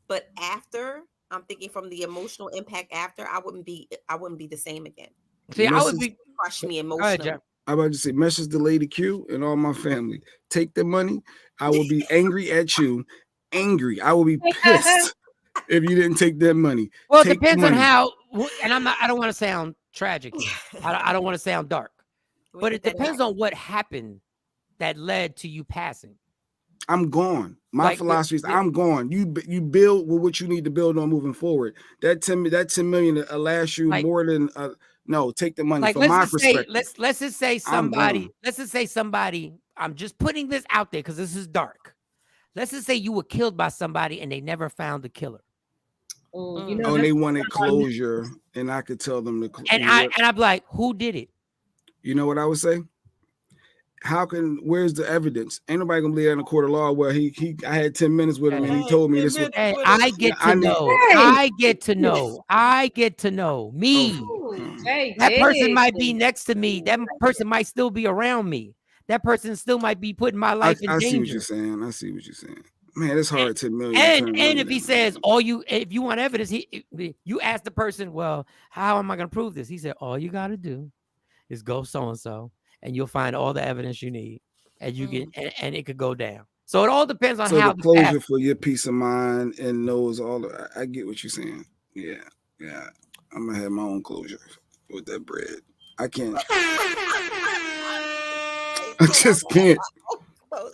but after, I'm thinking from the emotional impact after, I wouldn't be the same again. See, I would be crush me emotionally. I'm about to say, message to Lady Q and all my family. Take the money. I will be angry at you. Angry. I will be pissed if you didn't take that money. Well, it depends on how. And I don't want to sound tragic. I don't want to sound dark. But it depends on what happened that led to you passing. I'm gone. My philosophy is I'm gone. You build with what you need to build on moving forward. That 10 million will last you more than. No, take the money from my perspective. Let's just say somebody. I'm just putting this out there because this is dark. Let's just say you were killed by somebody and they never found the killer. They wanted closure, and I could tell them to. And I'm like, who did it? You know what I would say? Where's the evidence? Ain't nobody gonna believe that in a court of law where I had 10 minutes with him and he told me this. I get to know me. That person might be next to me. That person might still be around me. That person still might be putting my life in danger. I see what you're saying. Man, it's hard. 10 million. And if he says if you want evidence, you ask the person, well, how am I going to prove this? He said, all you got to do is go so and so, and you'll find all the evidence you need, and you get and it could go down. So it all depends on how the closure for your peace of mind and knows all. I get what you're saying. Yeah. I'm gonna have my own closure with that bread. I can't. I just can't.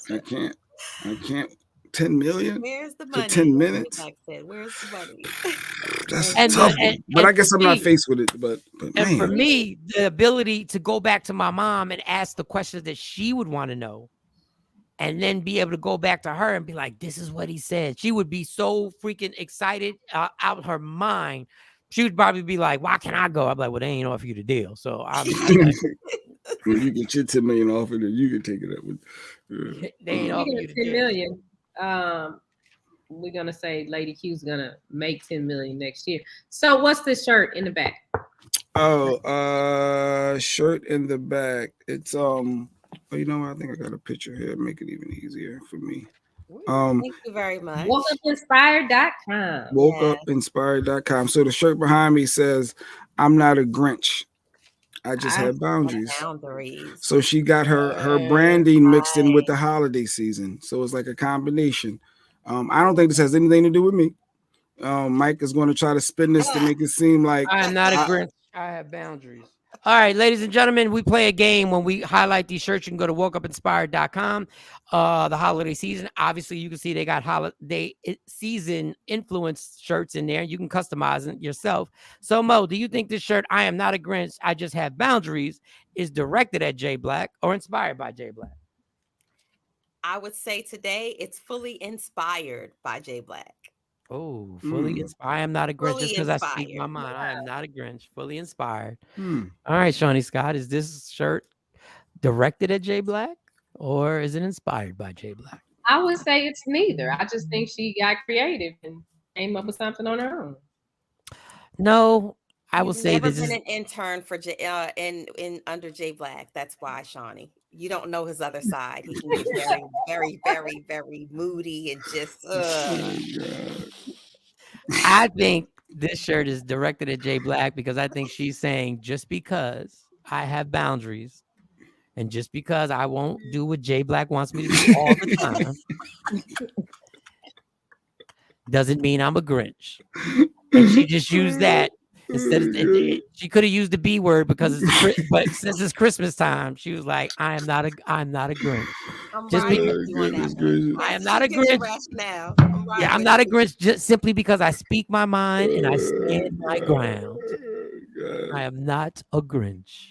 I can't. 10 million. Where's the money? For 10 minutes. Where's the money? That's tough. But I guess I'm not faced with it. But man. For me, the ability to go back to my mom and ask the questions that she would want to know, and then be able to go back to her and be like, this is what he said. She would be so freaking excited out her mind. She would probably be like, why can't I go? I'm like, well, they ain't offer you the deal. So obviously, when you get your 10 million offer, then you can take it up with. They ain't offer you the 10 deal. million. We're gonna say Lady Q's gonna make 10 million next year. So what's this shirt in the back? Shirt in the back. It's you know what? I think I got a picture here. Make it even easier for me. Thank you very much. WokeUpInspired.com. WokeUpInspired.com. So the shirt behind me says, I'm not a Grinch. I just have boundaries. So she got her branding mixed in with the holiday season. So it's like a combination. I don't think this has anything to do with me. Mike is going to try to spin this to make it seem like I'm not a Grinch. I have boundaries. All right, ladies and gentlemen, we play a game when we highlight these shirts. You can go to WokeUpInspired.com. The holiday season, obviously, you can see they got holiday season influence shirts in there. You can customize it yourself. So, Mo, do you think this shirt, I am not a Grinch, I just have boundaries, is directed at Jay Black or inspired by Jay Black? I would say today it's fully inspired by Jay Black. Oh, fully inspired. I am not a Grinch just because I speak my mind. I am not a Grinch. Fully inspired. All right, Shawnee Scott, is this shirt directed at Jay Black or is it inspired by Jay Black? I would say it's neither. I just think she got creative and came up with something on her own. No, I will say never this been is an intern for in under Jay Black. That's why, Shawnee. You don't know his other side. He can be very, very, very, very moody and just. I think this shirt is directed at Jay Black because I think she's saying just because I have boundaries and just because I won't do what Jay Black wants me to do all the time doesn't mean I'm a Grinch. And she just used that. Instead of she could have used the B word because but since it's Christmas time, she was like, I'm not a Grinch. I am not a Grinch. I'm not a Grinch just simply because I speak my mind and I stand my ground. I am not a Grinch.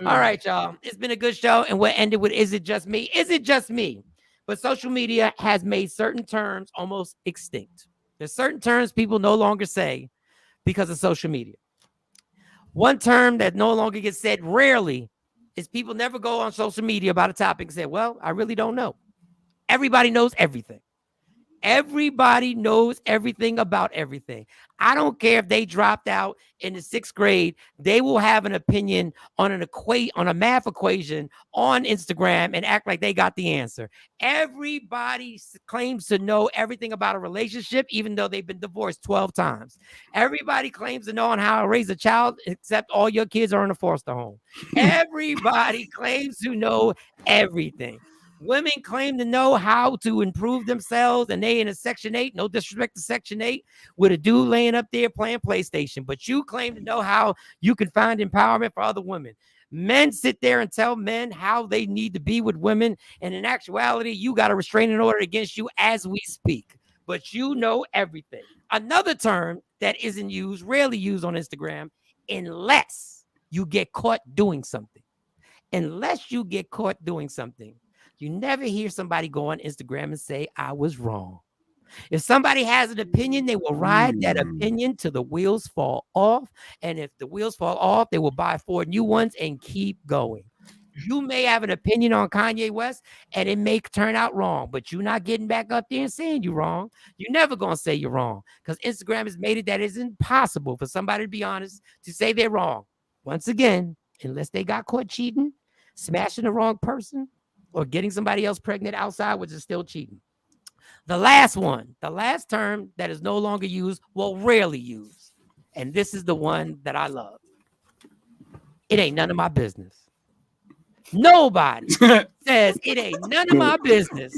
All right, y'all. It's been a good show, and we'll end it with is it just me? Is it just me? But social media has made certain terms almost extinct. There's certain terms people no longer say because of social media. One term that no longer gets said rarely is people never go on social media about a topic and say, well, I really don't know. Everybody knows everything. Everybody knows everything about everything. I don't care if they dropped out in the 6th grade. They will have an opinion on a math equation on Instagram and act like they got the answer. Everybody claims to know everything about a relationship, even though they've been divorced 12 times. Everybody claims to know on how to raise a child, except all your kids are in a foster home. Everybody claims to know everything. Women claim to know how to improve themselves, and they in a Section 8, no disrespect to Section 8, with a dude laying up there playing PlayStation. But you claim to know how you can find empowerment for other women. Men sit there and tell men how they need to be with women, and in actuality, you got a restraining order against you as we speak. But you know everything. Another term that isn't used, rarely used on Instagram, unless you get caught doing something. Unless you get caught doing something. You never hear somebody go on Instagram and say, I was wrong. If somebody has an opinion, they will ride that opinion till the wheels fall off. And if the wheels fall off, they will buy 4 new ones and keep going. You may have an opinion on Kanye West and it may turn out wrong, but you're not getting back up there and saying you're wrong. You're never going to say you're wrong because Instagram has made it that it's impossible for somebody to be honest, to say they're wrong. Once again, unless they got caught cheating, smashing the wrong person, or getting somebody else pregnant outside, which is still cheating. The last one, the last term that is no longer used, well, rarely used. And this is the one that I love. It ain't none of my business. Nobody says it ain't none of my business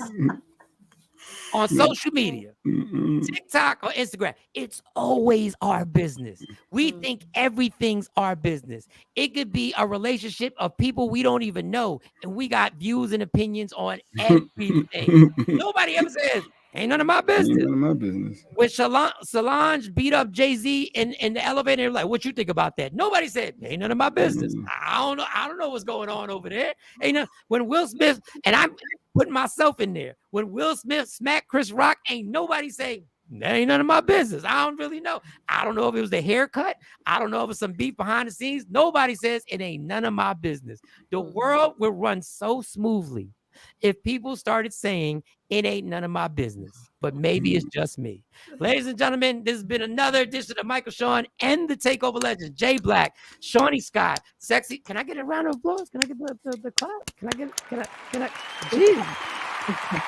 on social media, TikTok or Instagram. It's always our business. We think everything's our business. It could be a relationship of people we don't even know, and we got views and opinions on everything. Nobody ever says, ain't none of my business. Ain't none of my business. When Solange beat up Jay-Z in the elevator, like, what you think about that? Nobody said, ain't none of my business. I don't know what's going on over there. Ain't none. When Will Smith, and I'm putting myself in there, when Will Smith smacked Chris Rock, ain't nobody say, that ain't none of my business. I don't really know. I don't know if it was the haircut. I don't know if it was some beef behind the scenes. Nobody says it ain't none of my business. The world will run so smoothly if people started saying it ain't none of my business, but maybe it's just me. Ladies and gentlemen, this has been another edition of Michael Shawn and the Takeover Legends. Jay Black, Shawnee Scott, Sexy. Can I get a round of applause? Can I get the clap? Can I? Jeez.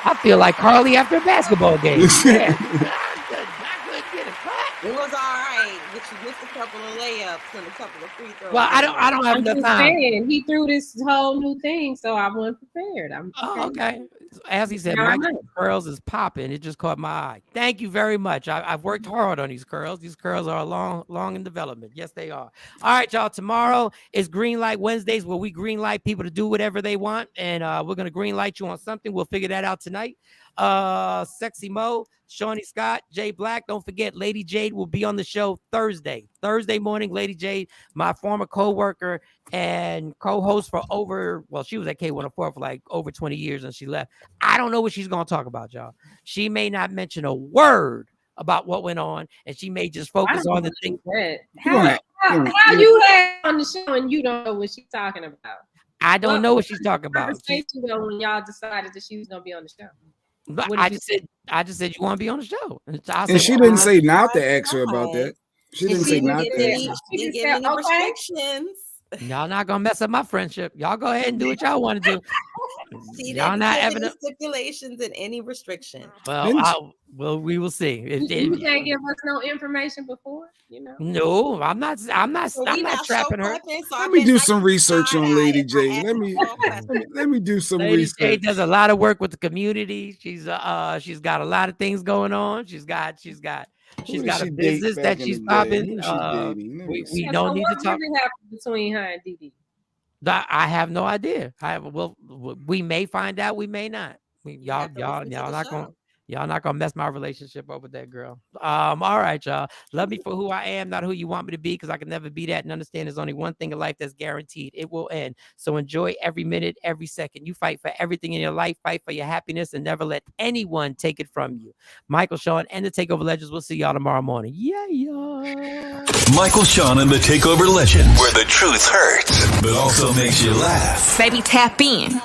I feel like Carly after a basketball game. Yeah. I couldn't get a clap. It was all right, but you missed a couple of layups and a couple of free throws. Well, I don't have enough time. He threw this whole new thing, so I wasn't prepared. Okay. As he said, Michael's curls is popping. It just caught my eye. Thank you very much. I've worked hard on these curls. These curls are long in development. Yes, they are. All right, y'all. Tomorrow is Green Light Wednesdays, where we green light people to do whatever they want, and we're gonna green light you on something. We'll figure that out tonight. Sexy Mo, Shawnee Scott, Jay Black. Don't forget, Lady Jade will be on the show Thursday morning. Lady Jade, my former co-worker and co-host for she was at K104 for like over 20 years and she left. I don't know what she's going to talk about, y'all. She may not mention a word about what went on, and she may just focus on the thing. How you had on the show and you don't know what she's talking about? I don't know what she's talking about. When y'all decided that she was going to be on the show. But I just said you want to be on the show, and she didn't say not to ask her about that. She didn't say not to ask her. She didn't give any restrictions. Y'all not gonna mess up my friendship. Y'all go ahead and do what y'all want to do. Y'all not having any stipulations and any restrictions. Well, we will see. You can't give us no information before, you know. No, I'm not trapping her. Let me do some research on Lady J. Let me do some research. Lady J does a lot of work with the community. She's got a lot of things going on. She's got a business that she's popping. We don't need to talk. What happened between her and Didi? I have no idea. We may find out. We may not. Y'all not gonna mess my relationship up with that girl. All right, y'all. Love me for who I am, not who you want me to be, because I can never be that. And understand there's only one thing in life that's guaranteed. It will end. So enjoy every minute, every second. You fight for everything in your life. Fight for your happiness, and never let anyone take it from you. Michael Shawn and the Takeover Legends. We'll see y'all tomorrow morning. Yeah. Michael Shawn and the Takeover Legends, where the truth hurts, but also makes you laugh. Baby, tap in.